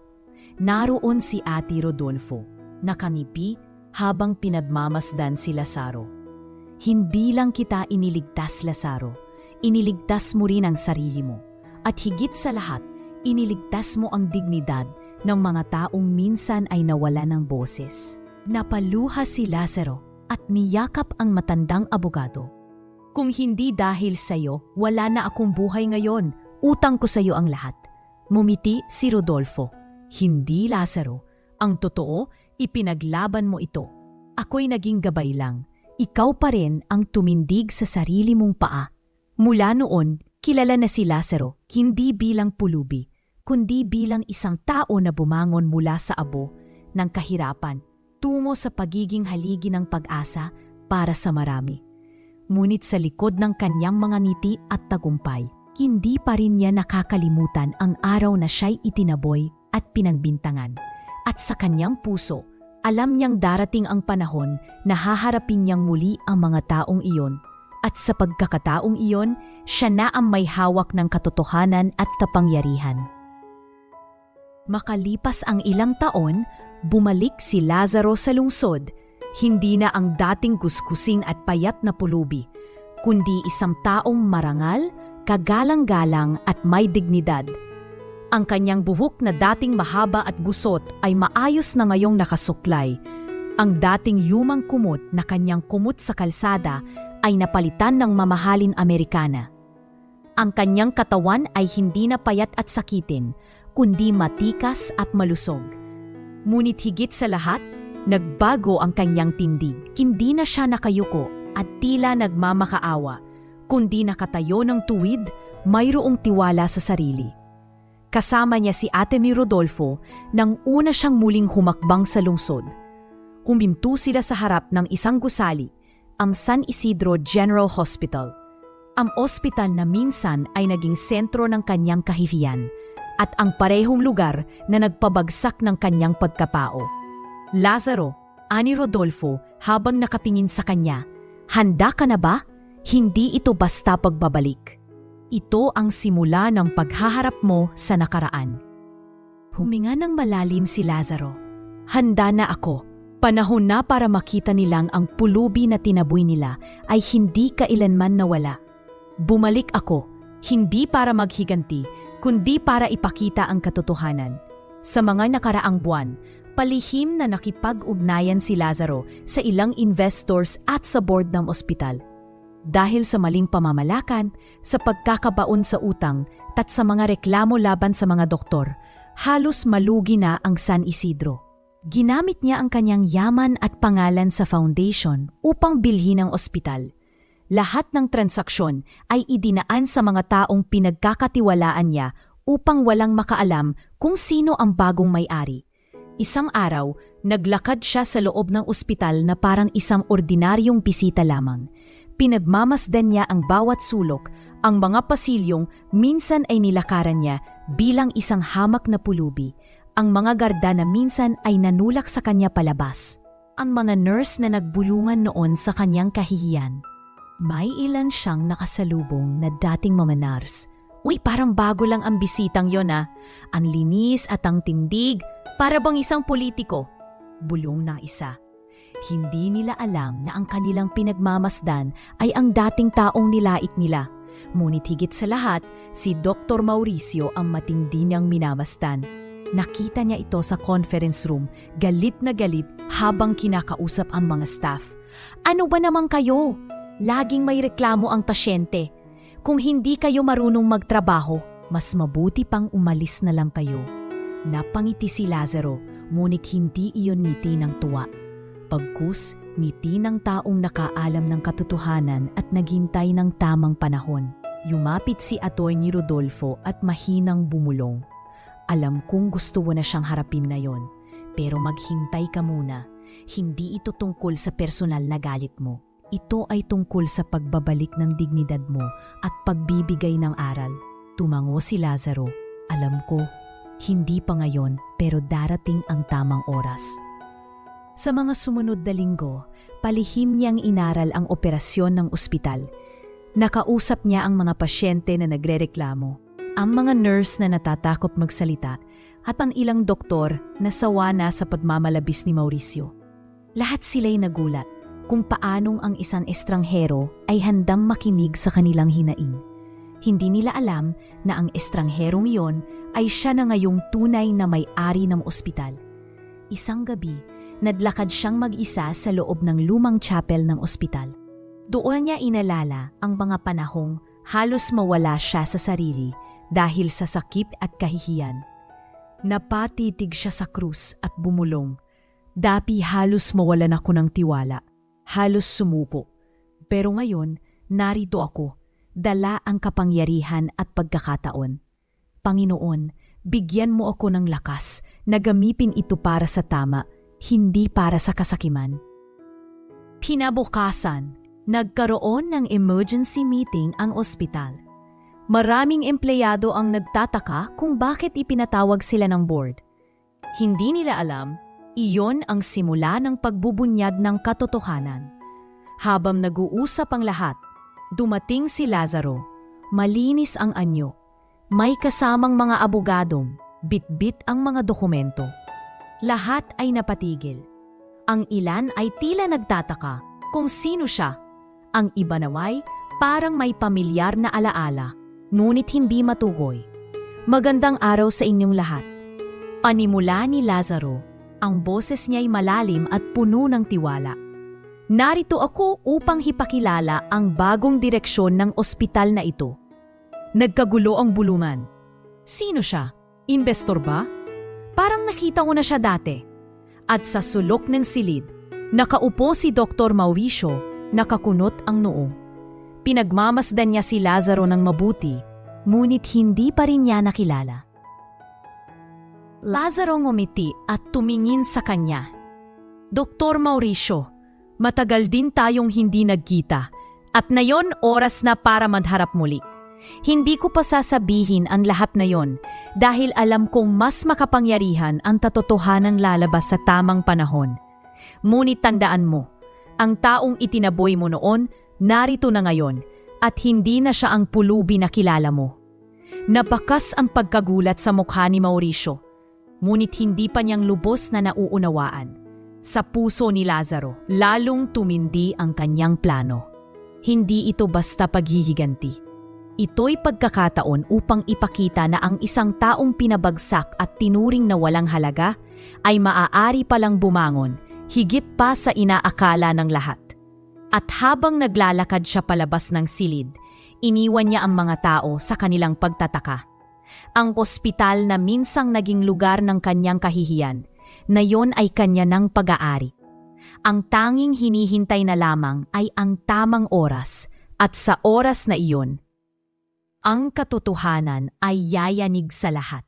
Naroon si Ate Rodolfo, nakangiti habang pinagmamasdan si Lazaro. "Hindi lang kita iniligtas, Lazaro. Iniligtas mo rin ang sarili mo. At higit sa lahat, iniligtas mo ang dignidad ng mga taong minsan ay nawala ng boses." Napaluha si Lazaro at niyakap ang matandang abogado. "Kung hindi dahil sa'yo, wala na akong buhay ngayon. Utang ko sa'yo ang lahat." Mumiti si Rodolfo. "Hindi, Lazaro. Ang totoo, ipinaglaban mo ito. Ako'y naging gabay lang. Ikaw pa rin ang tumindig sa sarili mong paa." Mula noon, kilala na si Lazaro hindi bilang pulubi, kundi bilang isang tao na bumangon mula sa abo ng kahirapan, tungo sa pagiging haligi ng pag-asa para sa marami. Ngunit sa likod ng kanyang mga ngiti at tagumpay, hindi pa rin niya nakakalimutan ang araw na siya'y itinaboy at pinagbintangan. At sa kanyang puso, alam niyang darating ang panahon na haharapin niyang muli ang mga taong iyon. At sa pagkakataong iyon, siya na ang may hawak ng katotohanan at kapangyarihan. Makalipas ang ilang taon, bumalik si Lazaro sa lungsod. Hindi na ang dating kuskusing at payat na pulubi, kundi isang taong marangal, kagalang-galang at may dignidad. Ang kanyang buhok na dating mahaba at gusot ay maayos na ngayong nakasuklay. Ang dating yumang kumot na kanyang kumot sa kalsada ay napalitan ng mamahaling Amerikana. Ang kanyang katawan ay hindi na payat at sakitin, kundi matikas at malusog. Ngunit higit sa lahat, nagbago ang kanyang tindig. Hindi na siya nakayuko at tila nagmamakaawa, kundi nakatayo ng tuwid, mayroong tiwala sa sarili. Kasama niya si Ate ni Rodolfo nang una siyang muling humakbang sa lungsod. Huminto sila sa harap ng isang gusali, ang San Isidro General Hospital. Ang ospital na minsan ay naging sentro ng kanyang kahihiyan at ang parehong lugar na nagpabagsak ng kanyang pagkapao. "Lazaro," ani Rodolfo habang nakapingin sa kanya, "handa ka na ba? Hindi ito basta pagbabalik. Ito ang simula ng paghaharap mo sa nakaraan." Huminga ng malalim si Lazaro. "Handa na ako. Panahon na para makita nilang ang pulubi na tinaboy nila ay hindi kailanman nawala. Bumalik ako, hindi para maghiganti, kundi para ipakita ang katotohanan." Sa mga nakaraang buwan, palihim na nakipag-ugnayan si Lazaro sa ilang investors at sa board ng ospital. Dahil sa maling pamamalakan, sa pagkakabaon sa utang, at sa mga reklamo laban sa mga doktor, halos malugi na ang San Isidro. Ginamit niya ang kanyang yaman at pangalan sa foundation upang bilhin ang ospital. Lahat ng transaksyon ay idinaan sa mga taong pinagkakatiwalaan niya upang walang makaalam kung sino ang bagong may-ari. Isang araw, naglakad siya sa loob ng ospital na parang isang ordinaryong bisita lamang. Pinagmamasdan niya ang bawat sulok, ang mga pasilyong minsan ay nilakaran niya bilang isang hamak na pulubi, ang mga garda na minsan ay nanulak sa kanya palabas. Ang mga nurse na nagbulungan noon sa kanyang kahihiyan. May ilan siyang nakasalubong na dating mga nurse. Uy, parang bago lang ang bisitang yon ah. Ang linis at ang tindig, para bang isang politiko. Bulong ng isa. Hindi nila alam na ang kanilang pinagmamasdan ay ang dating taong nilait nila. Ngunit higit sa lahat, si Dr. Mauricio ang matindi niyang minamasdan. Nakita niya ito sa conference room, galit na galit habang kinakausap ang mga staff. Ano ba naman kayo? Laging may reklamo ang pasyente. Kung hindi kayo marunong magtrabaho, mas mabuti pang umalis na lang kayo. Napangiti si Lazaro, ngunit hindi iyon ngiti ng tuwa. Pagkus, ngiti ng taong nakaalam ng katotohanan at naghintay ng tamang panahon. Yumapit si Atty. Rodolfo at mahinang bumulong. Alam kong gusto mo na siyang harapin ngayon, pero maghintay ka muna. Hindi ito tungkol sa personal na galit mo. Ito ay tungkol sa pagbabalik ng dignidad mo at pagbibigay ng aral. Tumango si Lazaro. Alam ko, hindi pa ngayon pero darating ang tamang oras. Sa mga sumunod na linggo, palihim niyang inaral ang operasyon ng ospital. Nakausap niya ang mga pasyente na nagrereklamo, ang mga nurse na natatakot magsalita at ang ilang doktor na sawa na sa pagmamalabis ni Mauricio. Lahat sila'y nagulat kung paanong ang isang estranghero ay handang makinig sa kanilang hinaing. Hindi nila alam na ang estrangherong iyon ay siya na ngayong tunay na may-ari ng ospital. Isang gabi, nadlakad siyang mag-isa sa loob ng lumang chapel ng ospital. Doon niya inalala ang mga panahong halos mawala siya sa sarili dahil sa sakit at kahihiyan. Napatitig siya sa krus at bumulong. Dati halos mawalan ako ng tiwala. Halos sumuko. Pero ngayon, narito ako, dala ang kapangyarihan at pagkakataon. Panginoon, bigyan mo ako ng lakas na gamitin ito para sa tama, hindi para sa kasakiman. Kinabukasan, nagkaroon ng emergency meeting ang ospital. Maraming empleyado ang nagtataka kung bakit ipinatawag sila ng board. Hindi nila alam, iyon ang simula ng pagbubunyag ng katotohanan. Habang nag-uusap ang lahat, dumating si Lazaro. Malinis ang anyo. May kasamang mga abogadong, bitbit ang mga dokumento. Lahat ay napatigil. Ang ilan ay tila nagtataka kung sino siya. Ang iba naway parang may pamilyar na alaala, ngunit hindi matukoy. Magandang araw sa inyong lahat. Panimula ni Lazaro. Ang boses niya'y malalim at puno ng tiwala. Narito ako upang hipakilala ang bagong direksyon ng ospital na ito. Nagkagulo ang bulungan. Sino siya? Investor ba? Parang nakita ko na siya dati. At sa sulok ng silid, nakaupo si Dr. Mauricio, nakakunot ang noo. Pinagmamasdan niya si Lazaro ng mabuti, ngunit hindi pa rin niya nakilala. Lazaro ngumiti at tumingin sa kanya. Dr. Mauricio, matagal din tayong hindi nagkita at nayon oras na para magharap muli. Hindi ko pa sasabihin ang lahat na yon dahil alam kong mas makapangyarihan ang katotohanang lalabas sa tamang panahon. Ngunit tandaan mo, ang taong itinaboy mo noon narito na ngayon at hindi na siya ang pulubi na kilala mo. Nabakas ang pagkagulat sa mukha ni Mauricio. Ngunit hindi pa niyang lubos na nauunawaan. Sa puso ni Lazaro, lalong tumindi ang kanyang plano. Hindi ito basta paghihiganti. Ito'y pagkakataon upang ipakita na ang isang taong pinabagsak at tinuring na walang halaga ay maaari palang bumangon, higit pa sa inaakala ng lahat. At habang naglalakad siya palabas ng silid, iniwan niya ang mga tao sa kanilang pagtataka. Ang ospital na minsang naging lugar ng kanyang kahihiyan, na yon ay kanya ng pag-aari. Ang tanging hinihintay na lamang ay ang tamang oras at sa oras na iyon, ang katotohanan ay yayanig sa lahat.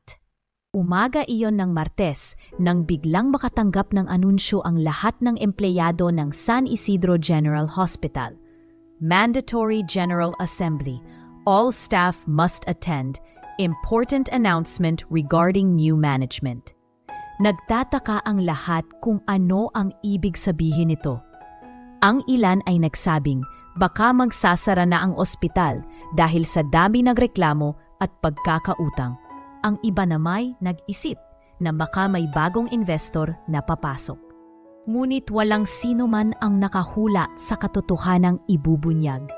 Umaga iyon ng Martes nang biglang makatanggap ng anunsyo ang lahat ng empleyado ng San Isidro General Hospital. Mandatory General Assembly. All staff must attend. Important announcement regarding new management. Nagtataka ang lahat kung ano ang ibig sabihin nito. Ang ilan ay nagsabing baka magsasara na ang ospital dahil sa dami ng reklamo at pagkakautang. Ang iba namay nag-isip na baka may bagong investor na papasok. Ngunit walang sino man ang nakahula sa katotohanang ibubunyag.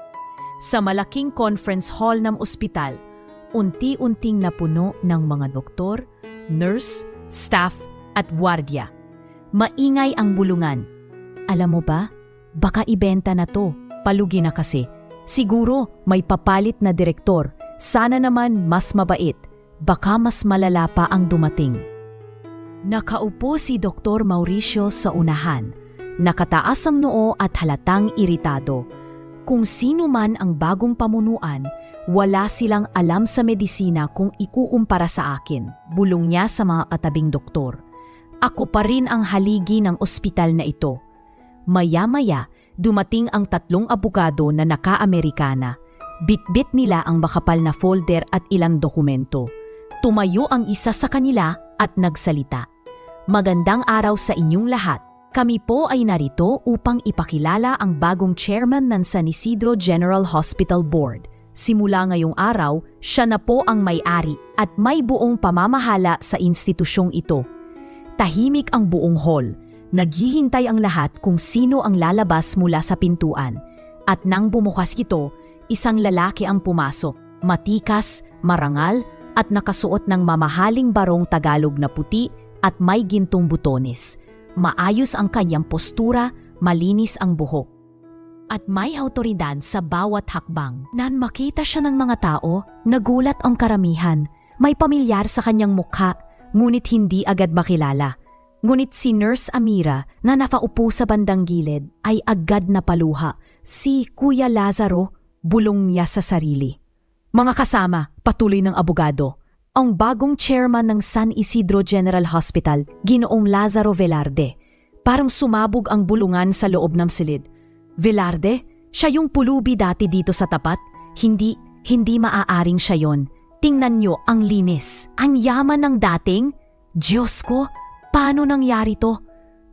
Sa malaking conference hall ng ospital, unti-unting napuno ng mga doktor, nurse, staff at gwardiya. Maingay ang bulungan. Alam mo ba, baka ibenta na to, palugi na kasi. Siguro may papalit na direktor, sana naman mas mabait, baka mas malala pa ang dumating. Nakaupo si Dr. Mauricio sa unahan, nakataas ang noo at halatang iritado. Kung sino man ang bagong pamunuan, wala silang alam sa medisina kung ikukumpara sa akin, bulong niya sa mga katabing doktor. Ako pa rin ang haligi ng ospital na ito. Maya-maya, dumating ang 3 abogado na naka-Amerikana. Bitbit nila ang makapal na folder at ilang dokumento. Tumayo ang isa sa kanila at nagsalita. Magandang araw sa inyong lahat. Kami po ay narito upang ipakilala ang bagong chairman ng San Isidro General Hospital Board. Simula ngayong araw, siya na po ang may-ari at may buong pamamahala sa institusyong ito. Tahimik ang buong hall. Naghihintay ang lahat kung sino ang lalabas mula sa pintuan. At nang bumukas ito, isang lalaki ang pumasok. Matikas, marangal at nakasuot ng mamahaling barong Tagalog na puti at may gintong butones. Maayos ang kanyang postura, malinis ang buhok. At may awtoridad sa bawat hakbang. Nang makita siya ng mga tao, nagulat ang karamihan. May pamilyar sa kanyang mukha, ngunit hindi agad makilala. Ngunit si Nurse Amira na nakaupo sa bandang gilid ay agad napaluha. Si Kuya Lazaro, bulong niya sa sarili. Mga kasama, patuloy ng abogado. Ang bagong chairman ng San Isidro General Hospital, Ginoong Lazaro Velarde. Parang sumabog ang bulungan sa loob ng silid. Velarde? Siya yung pulubi dati dito sa tapat? Hindi maaaring siya yon. Tingnan nyo ang linis. Ang yaman ng dating? Diyos ko, paano nangyari to?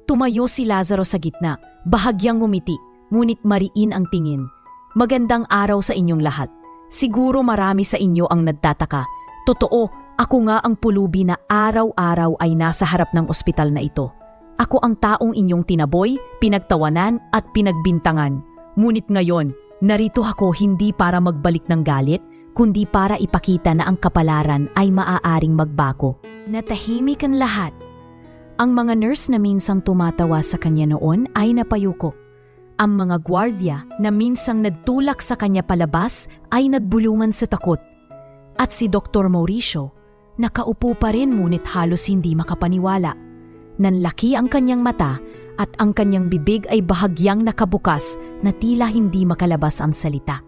Tumayo si Lazaro sa gitna, bahagyang ngumiti, ngunit mariin ang tingin. Magandang araw sa inyong lahat. Siguro marami sa inyo ang nagtataka. Totoo, ako nga ang pulubi na araw-araw ay nasa harap ng ospital na ito. Ako ang taong inyong tinaboy, pinagtawanan at pinagbintangan. Ngunit ngayon, narito ako hindi para magbalik ng galit, kundi para ipakita na ang kapalaran ay maaaring magbago. Natahimik ang lahat. Ang mga nurse na minsang tumatawa sa kanya noon ay napayuko. Ang mga gwardiya na minsang nagtulak sa kanya palabas ay nagbulungan sa takot. At si Dr. Mauricio, nakaupo pa rin ngunit halos hindi makapaniwala. Nanlaki ang kanyang mata at ang kanyang bibig ay bahagyang nakabukas na tila hindi makalabas ang salita.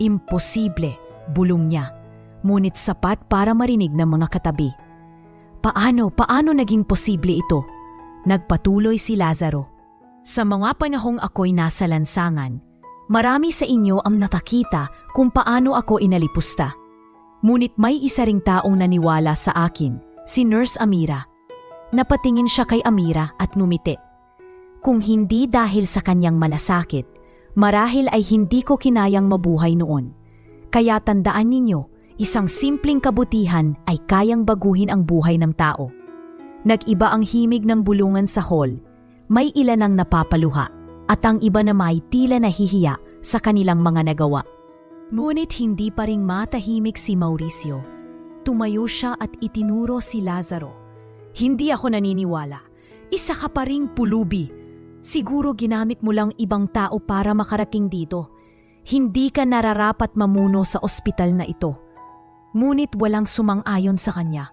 Imposible, bulong niya, ngunit sapat para marinig ng mga katabi. Paano naging posible ito? Nagpatuloy si Lazaro. Sa mga panahong ako'y nasa lansangan, marami sa inyo ang natakita kung paano ako inalipusta. Ngunit may isa ring taong naniwala sa akin, si Nurse Amira. Napatingin siya kay Amira at numiti. Kung hindi dahil sa kanyang malasakit, marahil ay hindi ko kinayang mabuhay noon. Kaya tandaan ninyo, isang simpleng kabutihan ay kayang baguhin ang buhay ng tao. Nag-iba ang himig ng bulungan sa hall. May ilan ang napapaluha at ang iba na may tila nahihiya sa kanilang mga nagawa. Ngunit hindi pa ring matahimik si Mauricio. Tumayo siya at itinuro si Lazaro. Hindi ako naniniwala. Isa ka pa ring pulubi. Siguro ginamit mo lang ibang tao para makarating dito. Hindi ka nararapat mamuno sa ospital na ito. Ngunit walang sumang-ayon sa kanya.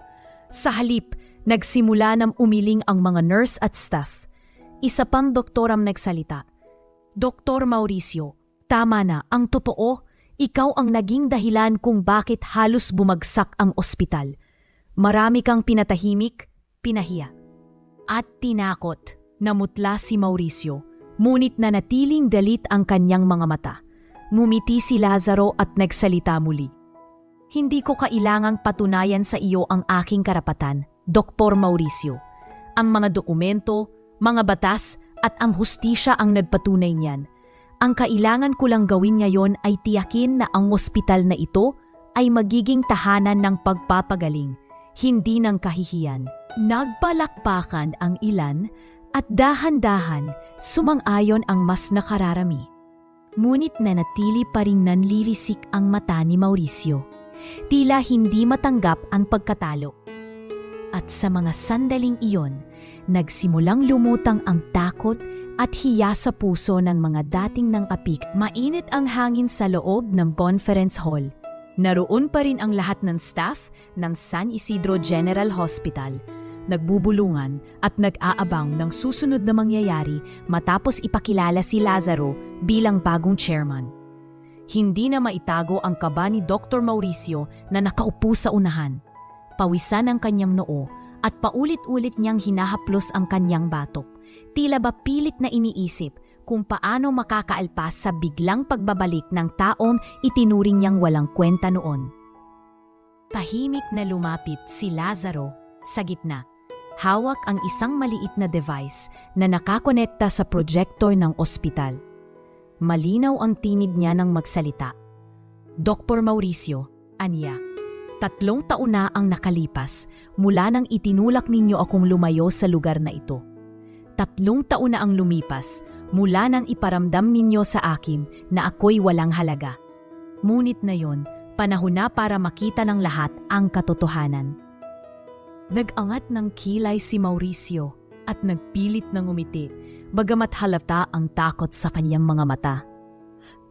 Sa halip, nagsimula ng umiling ang mga nurse at staff. Isa pang doktor ang nagsalita. Dr. Mauricio, tama na, ang totoo, ikaw ang naging dahilan kung bakit halos bumagsak ang ospital. Marami kang pinatahimik, pinahiya. At tinakot, namutla si Mauricio, ngunit nanatiling dalit ang kanyang mga mata. Ngumiti si Lazaro at nagsalita muli. Hindi ko kailangang patunayan sa iyo ang aking karapatan, Dr. Mauricio. Ang mga dokumento, mga batas at ang hustisya ang nagpatunay niyan. Ang kailangan ko lang gawin ngayon ay tiyakin na ang ospital na ito ay magiging tahanan ng pagpapagaling, hindi ng kahihiyan. Nagpalakpakan ang ilan at dahan-dahan sumang-ayon ang mas nakararami. Ngunit nanatili pa rin nanlilisik ang mata ni Mauricio. Tila hindi matanggap ang pagkatalo. At sa mga sandaling iyon, nagsimulang lumutang ang takot at hiya sa puso ng mga dating nang apik. Mainit ang hangin sa loob ng conference hall. Naroon pa rin ang lahat ng staff ng San Isidro General Hospital, nagbubulungan at nag-aabang ng susunod na mangyayari matapos ipakilala si Lazaro bilang bagong chairman. Hindi na maitago ang kaba ni Dr. Mauricio na nakaupo sa unahan. Pawisan ang kanyang noo at paulit-ulit niyang hinahaplos ang kanyang batok. Tila ba pilit na iniisip kung paano makakaalpas sa biglang pagbabalik ng taong itinuring niyang walang kwenta noon. Tahimik na lumapit si Lazaro sa gitna. Hawak ang isang maliit na device na nakakonekta sa projector ng ospital. Malinaw ang tinig niya nang magsalita. Dr. Mauricio, aniya, 3 taon na ang nakalipas mula nang itinulak ninyo akong lumayo sa lugar na ito. 3 taon na ang lumipas mula nang iparamdam ninyo sa akin na ako'y walang halaga. Ngunit na yon, panahon na para makita ng lahat ang katotohanan. Nag-angat ng kilay si Mauricio at nagpilit ng umiti, bagamat halata ang takot sa kanyang mga mata.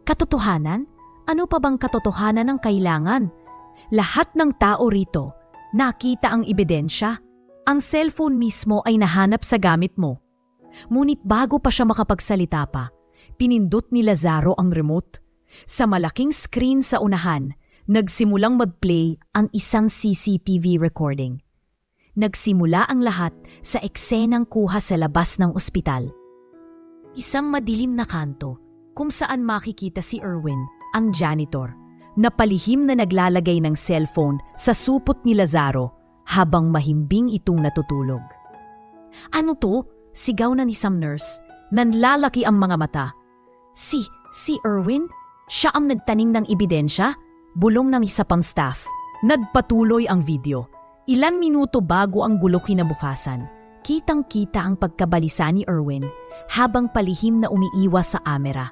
Katotohanan? Ano pa bang katotohanan ang kailangan? Lahat ng tao rito, nakita ang ebidensya. Ang cellphone mismo ay nahanap sa gamit mo. Ngunit bago pa siya makapagsalita pa, pinindot ni Lazaro ang remote. Sa malaking screen sa unahan, nagsimulang mag-play ang isang CCTV recording. Nagsimula ang lahat sa eksenang kuha sa labas ng ospital. Isang madilim na kanto kung saan makikita si Erwin, ang janitor, na palihim na naglalagay ng cellphone sa supot ni Lazaro habang mahimbing itong natutulog. Ano to? Sigaw na ni Sam nurse. Nanlalaki ang mga mata. Si Erwin? Siya ang nagtaning ng ebidensya? Bulong ng isa pang staff. Nagpatuloy ang video. Ilang minuto bago ang gulo kinabukasan, kitang-kita ang pagkabalisa ni Erwin habang palihim na umiiwas sa kamera.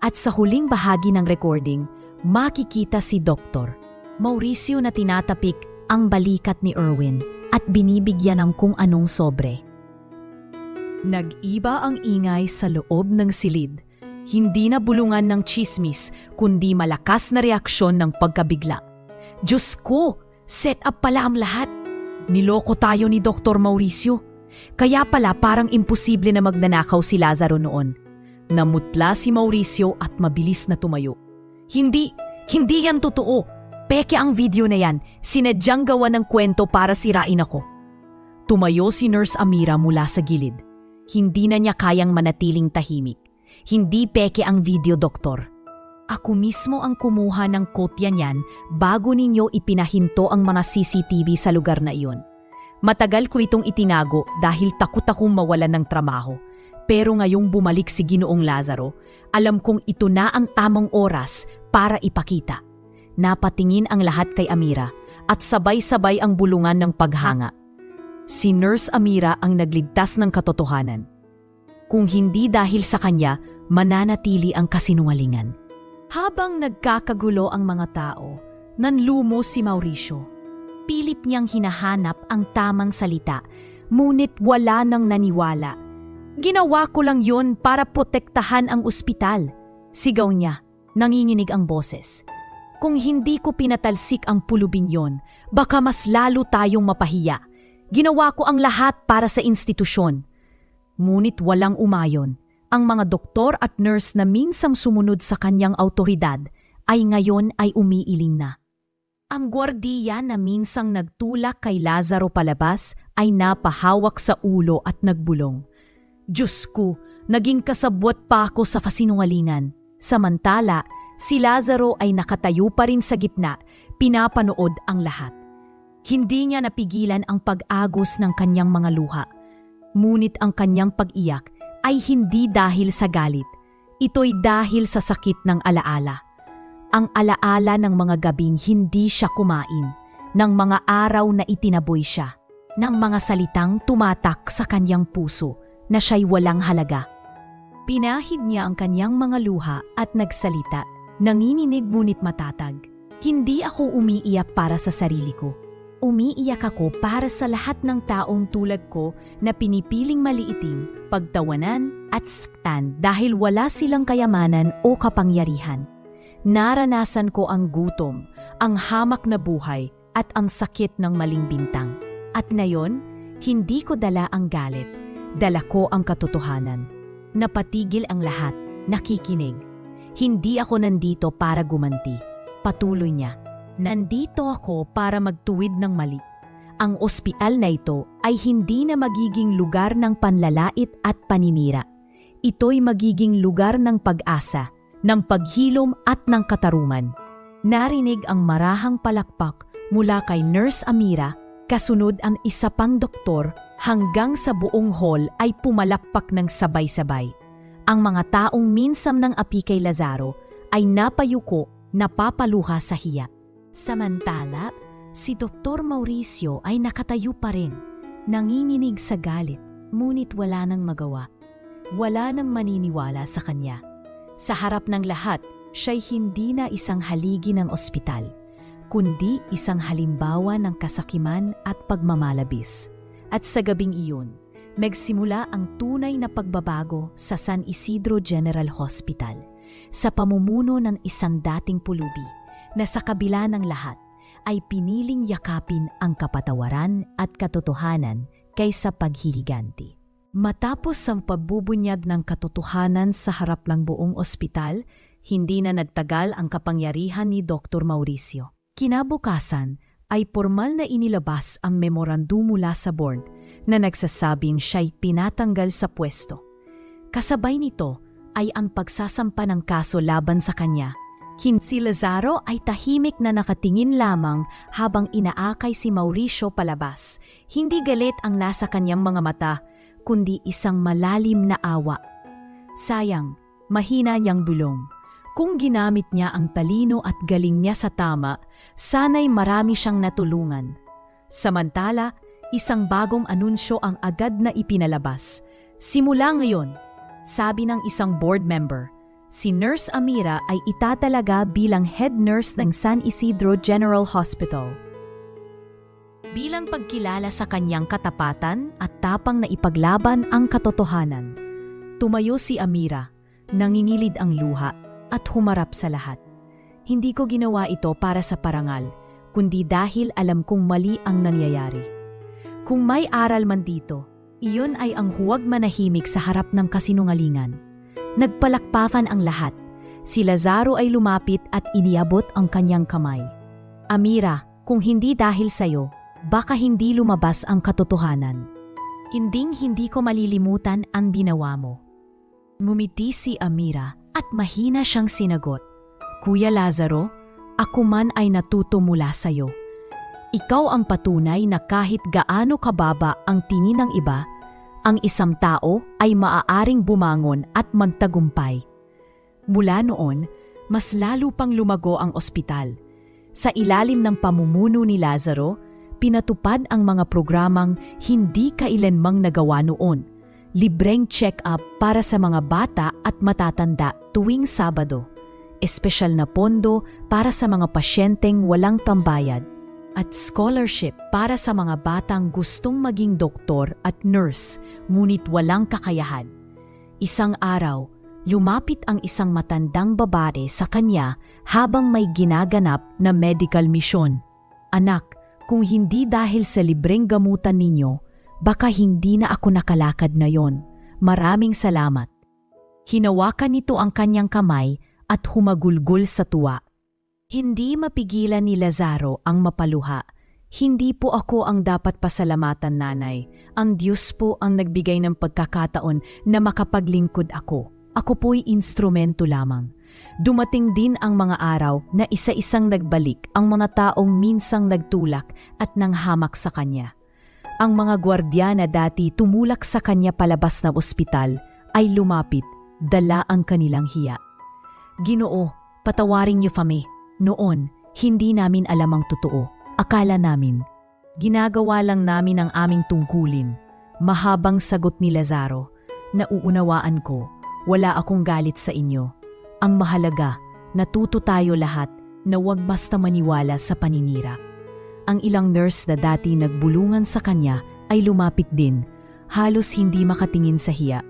At sa huling bahagi ng recording, makikita si Dr. Mauricio na tinatapik ang balikat ni Erwin at binibigyan ng kung anong sobre. Nag-iba ang ingay sa loob ng silid. Hindi na bulungan ng chismis, kundi malakas na reaksyon ng pagkabigla. Diyos ko! Set up pala ang lahat. Niloko tayo ni Dr. Mauricio. Kaya pala parang imposible na magnanakaw si Lazaro noon. Namutla si Mauricio at mabilis na tumayo. Hindi yan totoo. Peke ang video na yan. Sinadyang gawa ng kwento para sirain ako. Tumayo si Nurse Amira mula sa gilid. Hindi na niya kayang manatiling tahimik. Hindi peke ang video, doktor. Ako mismo ang kumuha ng kopya niyan bago ninyo ipinahinto ang mga CCTV sa lugar na iyon. Matagal ko itong itinago dahil takot akong mawalan ng trabaho. Pero ngayong bumalik si Ginoong Lazaro, alam kong ito na ang tamang oras para ipakita. Napatingin ang lahat kay Amira at sabay-sabay ang bulungan ng paghanga. Si Nurse Amira ang nagligtas ng katotohanan. Kung hindi dahil sa kanya, mananatili ang kasinungalingan. Habang nagkakagulo ang mga tao, nanlumo si Mauricio. Pilit niyang hinahanap ang tamang salita, ngunit wala nang naniwala. Ginawa ko lang yon para protektahan ang ospital. Sigaw niya, nanginginig ang boses. Kung hindi ko pinatalsik ang pulubing yon, baka mas lalo tayong mapahiya. Ginawa ko ang lahat para sa institusyon. Ngunit walang umayon. Ang mga doktor at nurse na minsang sumunod sa kanyang autoridad ay ngayon ay umiiling na. Ang gwardiya na minsang nagtulak kay Lazaro palabas ay napahawak sa ulo at nagbulong. Diyos ko, naging kasabwat pa ako sa kasinungalingan. Samantala, Si Lazaro ay nakatayo pa rin sa gitna, pinapanood ang lahat. Hindi niya napigilan ang pag-agos ng kanyang mga luha. Ngunit ang kanyang pag-iyak ay hindi dahil sa galit. Ito'y dahil sa sakit ng alaala. Ang alaala ng mga gabing hindi siya kumain, ng mga araw na itinaboy siya, ng mga salitang tumatak sa kanyang puso na siya'y walang halaga. Pinahid niya ang kanyang mga luha at nagsalita, nanginginig ngunit matatag. Hindi ako umiiyak para sa sarili ko. Umiiyak ako para sa lahat ng taong tulad ko na pinipiling maliitin, pagtawanan at saktan dahil wala silang kayamanan o kapangyarihan. Naranasan ko ang gutom, ang hamak na buhay at ang sakit ng maling bintang. At ngayon, hindi ko dala ang galit, dala ko ang katotohanan. Napatigil ang lahat, nakikinig. Hindi ako nandito para gumanti. Patuloy niya. Nandito ako para magtuwid ng mali. Ang ospital na ito ay hindi na magiging lugar ng panlalait at paninira. Ito'y magiging lugar ng pag-asa, ng paghilom at ng katarungan. Narinig ang marahang palakpak mula kay Nurse Amira, kasunod ang isa pang doktor hanggang sa buong hall ay pumalakpak ng sabay-sabay. Ang mga taong minsam ng api kay Lazaro ay napayuko, napapaluha sa hiya. Samantala, si Dr. Mauricio ay nakatayo pa rin, nanginginig sa galit, ngunit wala nang magawa. Wala nang maniniwala sa kanya. Sa harap ng lahat, siya'y hindi na isang haligi ng ospital, kundi isang halimbawa ng kasakiman at pagmamalabis. At sa gabing iyon, nagsimula ang tunay na pagbabago sa San Isidro General Hospital sa pamumuno ng isang dating pulubi na sa kabila ng lahat ay piniling yakapin ang kapatawaran at katotohanan kaysa paghihiliganti. Matapos ang pagbubunyag ng katotohanan sa harap ng buong ospital, hindi na nagtagal ang kapangyarihan ni Dr. Mauricio. Kinabukasan ay formal na inilabas ang memorandum mula sa board na nagsasabing siya'y pinatanggal sa pwesto. Kasabay nito ay ang pagsasampa ng kaso laban sa kanya. Si Lazaro ay tahimik na nakatingin lamang habang inaakay si Mauricio palabas. Hindi galit ang nasa kanyang mga mata, kundi isang malalim na awa. Sayang, mahina niyang bulong. Kung ginamit niya ang talino at galing niya sa tama, sana'y marami siyang natulungan. Samantala, isang bagong anunsyo ang agad na ipinalabas. Simula ngayon, sabi ng isang board member, si Nurse Amira ay itatalaga bilang head nurse ng San Isidro General Hospital. Bilang pagkilala sa kanyang katapatan at tapang na ipaglaban ang katotohanan, tumayo si Amira, nangingilid ang luha at humarap sa lahat. Hindi ko ginawa ito para sa parangal, kundi dahil alam kong mali ang nangyayari. Kung may aral man dito, iyon ay ang huwag manahimik sa harap ng kasinungalingan. Nagpalakpakan ang lahat. Si Lazaro ay lumapit at iniabot ang kanyang kamay. Amira, kung hindi dahil sa'yo, baka hindi lumabas ang katotohanan. Hindi ko malilimutan ang ginawa mo. Ngumiti si Amira at mahina siyang sinagot, Kuya Lazaro, ako man ay natuto mula sa'yo. Ikaw ang patunay na kahit gaano kababa ang tingin ng iba, ang isang tao ay maaaring bumangon at magtagumpay. Mula noon, mas lalo pang lumago ang ospital. Sa ilalim ng pamumuno ni Lazaro, pinatupad ang mga programang hindi kailanmang nagawa noon. Libreng check-up para sa mga bata at matatanda tuwing Sabado. Espesyal na pondo para sa mga pasyenteng walang tambayad. At scholarship para sa mga batang gustong maging doktor at nurse ngunit walang kakayahan. Isang araw, lumapit ang isang matandang babae sa kanya habang may ginaganap na medical mission. Anak, kung hindi dahil sa libreng gamutan ninyo, baka hindi na ako nakalakad na yon. Maraming salamat. Hinawakan nito ang kanyang kamay at humagulgol sa tuwa. Hindi mapigilan ni Lazaro ang mapaluha. Hindi po ako ang dapat pasalamatan, nanay. Ang Diyos po ang nagbigay ng pagkakataon na makapaglingkod ako. Ako po'y instrumento lamang. Dumating din ang mga araw na isa-isang nagbalik ang mga taong minsang nagtulak at nanghamak sa kanya. Ang mga gwardiya na dati tumulak sa kanya palabas ng ospital ay lumapit, dala ang kanilang hiya. Ginoo, patawarin niyo kami. Noon, hindi namin alam ang totoo. Akala namin. Ginagawa lang namin ang aming tungkulin. Mahabang sagot ni Lazaro. Nauunawaan ko, wala akong galit sa inyo. Ang mahalaga, natuto tayo lahat na huwag basta maniwala sa paninira. Ang ilang nurse na dati nagbulungan sa kanya ay lumapit din, halos hindi makatingin sa hiya.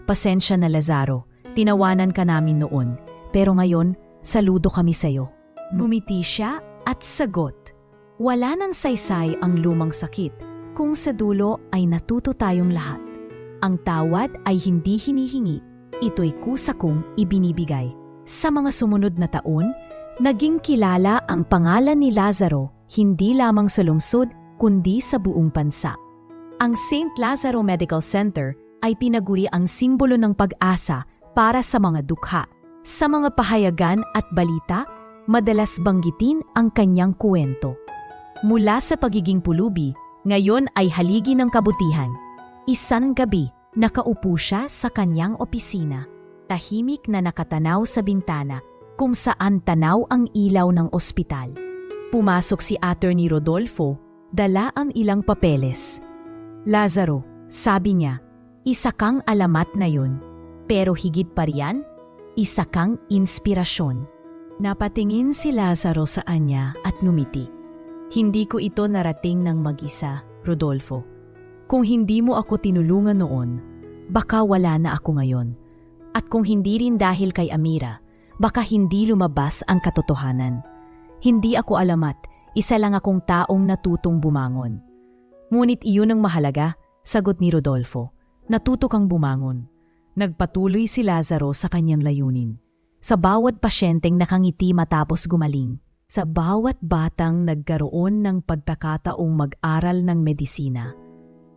Pasensya na Lazaro, tinawanan ka namin noon, pero ngayon, saludo kami sa'yo. Ngumiti siya at sagot. Wala nang saysay ang lumang sakit kung sa dulo ay natuto tayong lahat. Ang tawad ay hindi hinihingi, ito'y kusa kong ibinibigay. Sa mga sumunod na taon, naging kilala ang pangalan ni Lazaro hindi lamang sa lungsod kundi sa buong bansa. Ang St. Lazaro Medical Center ay pinaguri ang simbolo ng pag-asa para sa mga dukha. Sa mga pahayagan at balita, madalas banggitin ang kanyang kwento. Mula sa pagiging pulubi, ngayon ay haligi ng kabutihan. Isang gabi, nakaupo siya sa kanyang opisina, tahimik na nakatanaw sa bintana kung saan tanaw ang ilaw ng ospital. Pumasok si Attorney Rodolfo, dala ang ilang papeles. Lazaro, sabi niya, isa kang alamat na yun, pero higit pa riyan, isa kang inspirasyon. Napatingin si Lazaro sa kanya at ngumiti. Hindi ko ito narating ng mag-isa, Rodolfo. Kung hindi mo ako tinulungan noon, baka wala na ako ngayon. At kung hindi rin dahil kay Amira, baka hindi lumabas ang katotohanan. Hindi ako alamat, isa lang akong taong natutong bumangon. Ngunit iyon ang mahalaga, sagot ni Rodolfo. Natuto kang bumangon. Nagpatuloy si Lazaro sa kanyang layunin. Sa bawat pasyenteng nakangiti matapos gumaling. Sa bawat batang nagkaroon ng pagkakataong mag-aral ng medisina.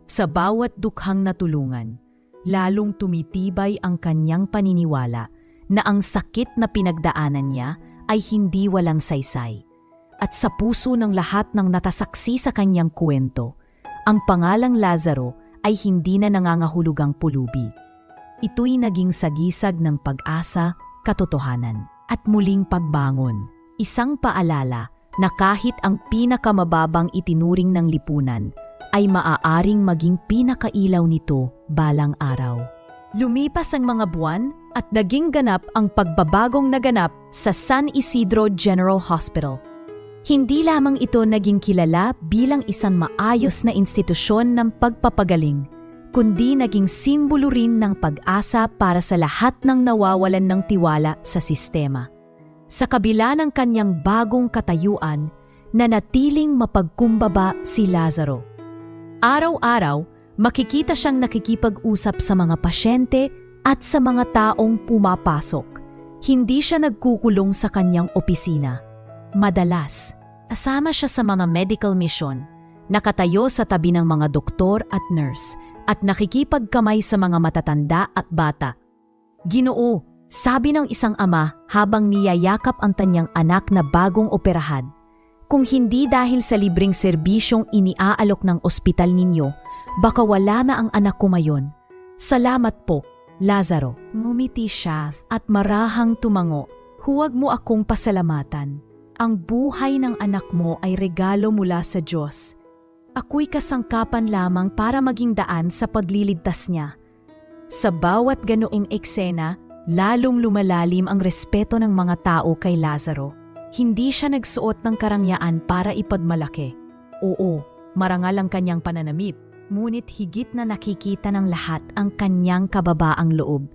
Sa bawat dukhang natulungan, lalong tumitibay ang kanyang paniniwala na ang sakit na pinagdaanan niya ay hindi walang saysay. At sa puso ng lahat ng natasaksi sa kanyang kwento, ang pangalang Lazaro ay hindi na nangangahulugang pulubi. Ito'y naging sagisag ng pag-asa, katotohanan, at muling pagbangon. Isang paalala na kahit ang pinakamababang itinuring ng lipunan ay maaaring maging pinakailaw nito balang araw. Lumipas ang mga buwan at naging ganap ang pagbabagong naganap sa San Isidro General Hospital. Hindi lamang ito naging kilala bilang isang maayos na institusyon ng pagpapagaling, kundi naging simbolo rin ng pag-asa para sa lahat ng nawawalan ng tiwala sa sistema. Sa kabila ng kanyang bagong katayuan, nanatiling mapagkumbaba si Lazaro. Araw-araw, makikita siyang nakikipag-usap sa mga pasyente at sa mga taong pumapasok. Hindi siya nagkukulong sa kanyang opisina. Madalas, kasama siya sa mga medical mission, nakatayo sa tabi ng mga doktor at nurse at nakikipagkamay sa mga matatanda at bata. Ginoo, sabi ng isang ama habang niyayakap ang kanyang anak na bagong operahan, kung hindi dahil sa libreng serbisyong iniaalok ng ospital ninyo, baka wala na ang anak ko ngayon. Salamat po, Lazaro. Ngumiti siya at marahang tumango. Huwag mo akong pasalamatan. Ang buhay ng anak mo ay regalo mula sa Diyos. Ako'y kasangkapan lamang para maging daan sa pagliligtas niya. Sa bawat ganoong eksena, lalong lumalalim ang respeto ng mga tao kay Lazaro. Hindi siya nagsuot ng karangyaan para ipagmalaki. Oo, marangal ang kanyang pananamit, ngunit higit na nakikita ng lahat ang kanyang kababaang loob.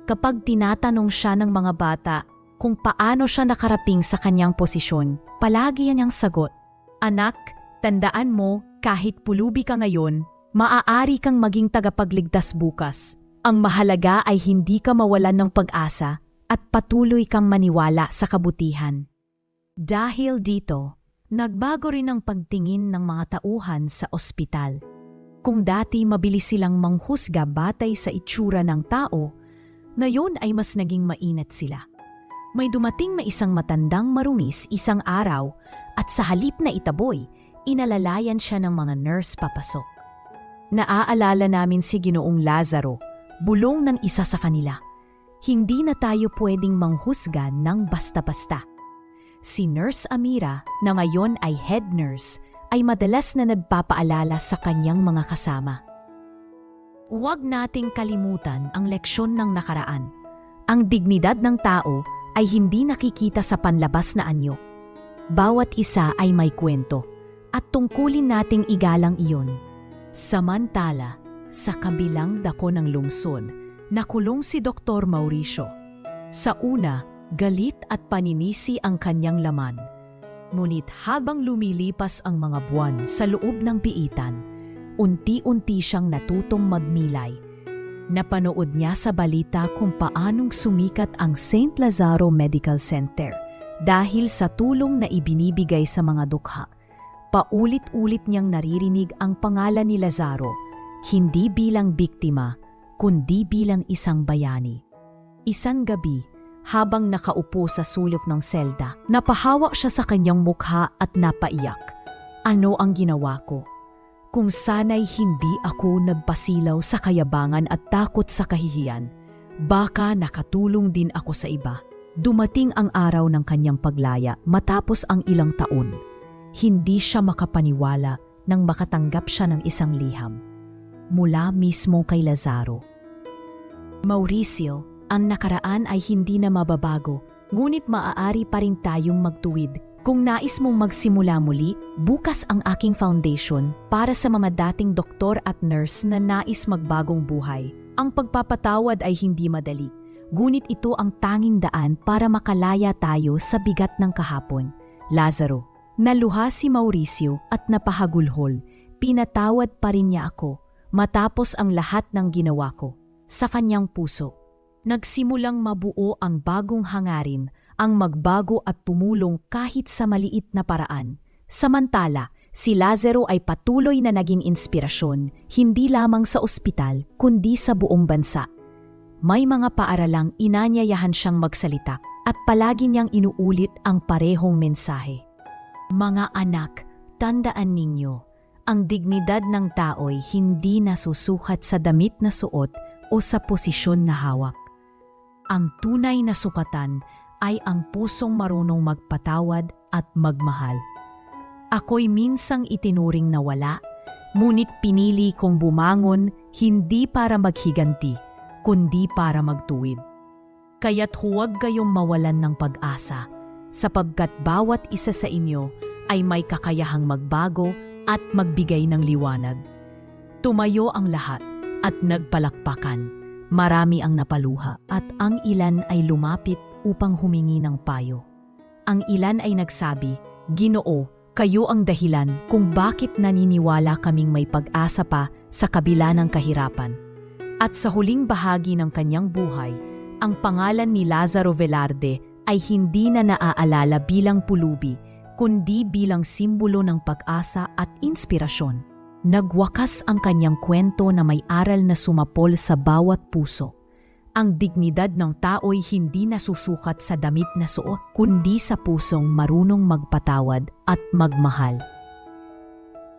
Kapag tinatanong siya ng mga bata kung paano siya nakarating sa kanyang posisyon, palagi yan ang sagot. Anak, tandaan mo, kahit pulubi ka ngayon, maaari kang maging tagapagligtas bukas. Ang mahalaga ay hindi ka mawalan ng pag-asa at patuloy kang maniwala sa kabutihan. Dahil dito, nagbago rin ang pagtingin ng mga tauhan sa ospital. Kung dati mabilis silang manghusga batay sa itsura ng tao, ngayon ay mas naging mainit sila. May dumating na isang matandang marumis isang araw at sa halip na itaboy, inalalayan siya ng mga nurse papasok. Naaalala namin si Ginoong Lazaro, bulong ng isa sa kanila. Hindi na tayo pwedeng manghusga ng basta-basta. Si Nurse Amira, na ngayon ay head nurse, ay madalas na nagpapaalala sa kanyang mga kasama. Huwag nating kalimutan ang leksyon ng nakaraan. Ang dignidad ng tao ay hindi nakikita sa panlabas na anyo. Bawat isa ay may kwento at tungkulin nating igalang iyon. Samantala, sa kabilang dako ng lungsod, nakulong si Dr. Mauricio. Sa una, galit at paninisi ang kanyang laman. Ngunit habang lumilipas ang mga buwan sa loob ng piitan, unti-unti siyang natutong magmilay. Napanood niya sa balita kung paanong sumikat ang St. Lazaro Medical Center dahil sa tulong na ibinibigay sa mga dukha. Paulit-ulit niyang naririnig ang pangalan ni Lazaro, hindi bilang biktima, kundi bilang isang bayani. Isang gabi, habang nakaupo sa sulok ng selda, napahawak siya sa kanyang mukha at napaiyak. Ano ang ginawa ko? Kung sana'y hindi ako nagpasilaw sa kayabangan at takot sa kahihiyan, baka nakatulong din ako sa iba. Dumating ang araw ng kanyang paglaya matapos ang ilang taon. Hindi siya makapaniwala nang makatanggap siya ng isang liham. Mula mismo kay Lazaro. Mauricio, ang nakaraan ay hindi na mababago, ngunit maaari pa rin tayong magtuwid. Kung nais mong magsimula muli, bukas ang aking foundation para sa mga dating doktor at nurse na nais magbagong buhay. Ang pagpapatawad ay hindi madali, ngunit ito ang tanging daan para makalaya tayo sa bigat ng kahapon. Lazaro, naluha si Mauricio at napahagulhol. Pinatawad pa rin niya ako matapos ang lahat ng ginawa ko. Sa kanyang puso, nagsimulang mabuo ang bagong hangarin, ang magbago at tumulong kahit sa maliit na paraan. Samantala, si Lazaro ay patuloy na naging inspirasyon, hindi lamang sa ospital, kundi sa buong bansa. May mga paaralang inanyayahan siyang magsalita at palagi niyang inuulit ang parehong mensahe. Mga anak, tandaan ninyo, ang dignidad ng tao'y hindi nasusukat sa damit na suot o sa posisyon na hawak. Ang tunay na sukatan ay ang pusong marunong magpatawad at magmahal. Ako'y minsang itinuring na wala, ngunit pinili kong bumangon hindi para maghiganti, kundi para magtuwid. Kaya't huwag kayong mawalan ng pag-asa, sapagkat bawat isa sa inyo ay may kakayahang magbago at magbigay ng liwanag. Tumayo ang lahat at nagpalakpakan. Marami ang napaluha at ang ilan ay lumapit upang humingi ng payo. Ang ilan ay nagsabi, Ginoo, kayo ang dahilan kung bakit naniniwala kaming may pag-asa pa sa kabila ng kahirapan. At sa huling bahagi ng kanyang buhay, ang pangalan ni Lazaro Velarde ay hindi na naaalala bilang pulubi, kundi bilang simbolo ng pag-asa at inspirasyon. Nagwakas ang kanyang kwento na may aral na sumapol sa bawat puso. Ang dignidad ng tao'y hindi nasusukat sa damit na suot, kundi sa pusong marunong magpatawad at magmahal.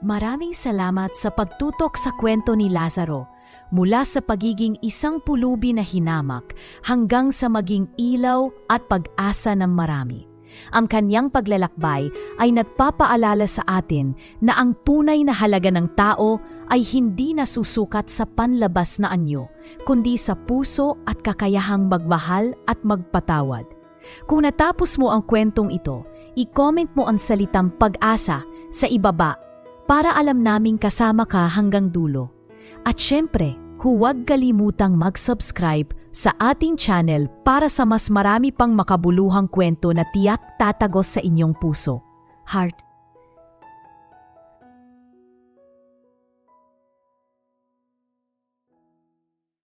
Maraming salamat sa pagtutok sa kwento ni Lazaro, mula sa pagiging isang pulubi na hinamak hanggang sa maging ilaw at pag-asa ng marami. Ang kanyang paglalakbay ay nagpapaalala sa atin na ang tunay na halaga ng tao ay hindi nasusukat sa panlabas na anyo, kundi sa puso at kakayahang magmahal at magpatawad. Kung natapos mo ang kwentong ito, i-comment mo ang salitang pag-asa sa ibaba para alam naming kasama ka hanggang dulo. At syempre, huwag kalimutang mag-subscribe sa ating channel para sa mas marami pang makabuluhang kwento na tiyak tatagos sa inyong puso. Heart.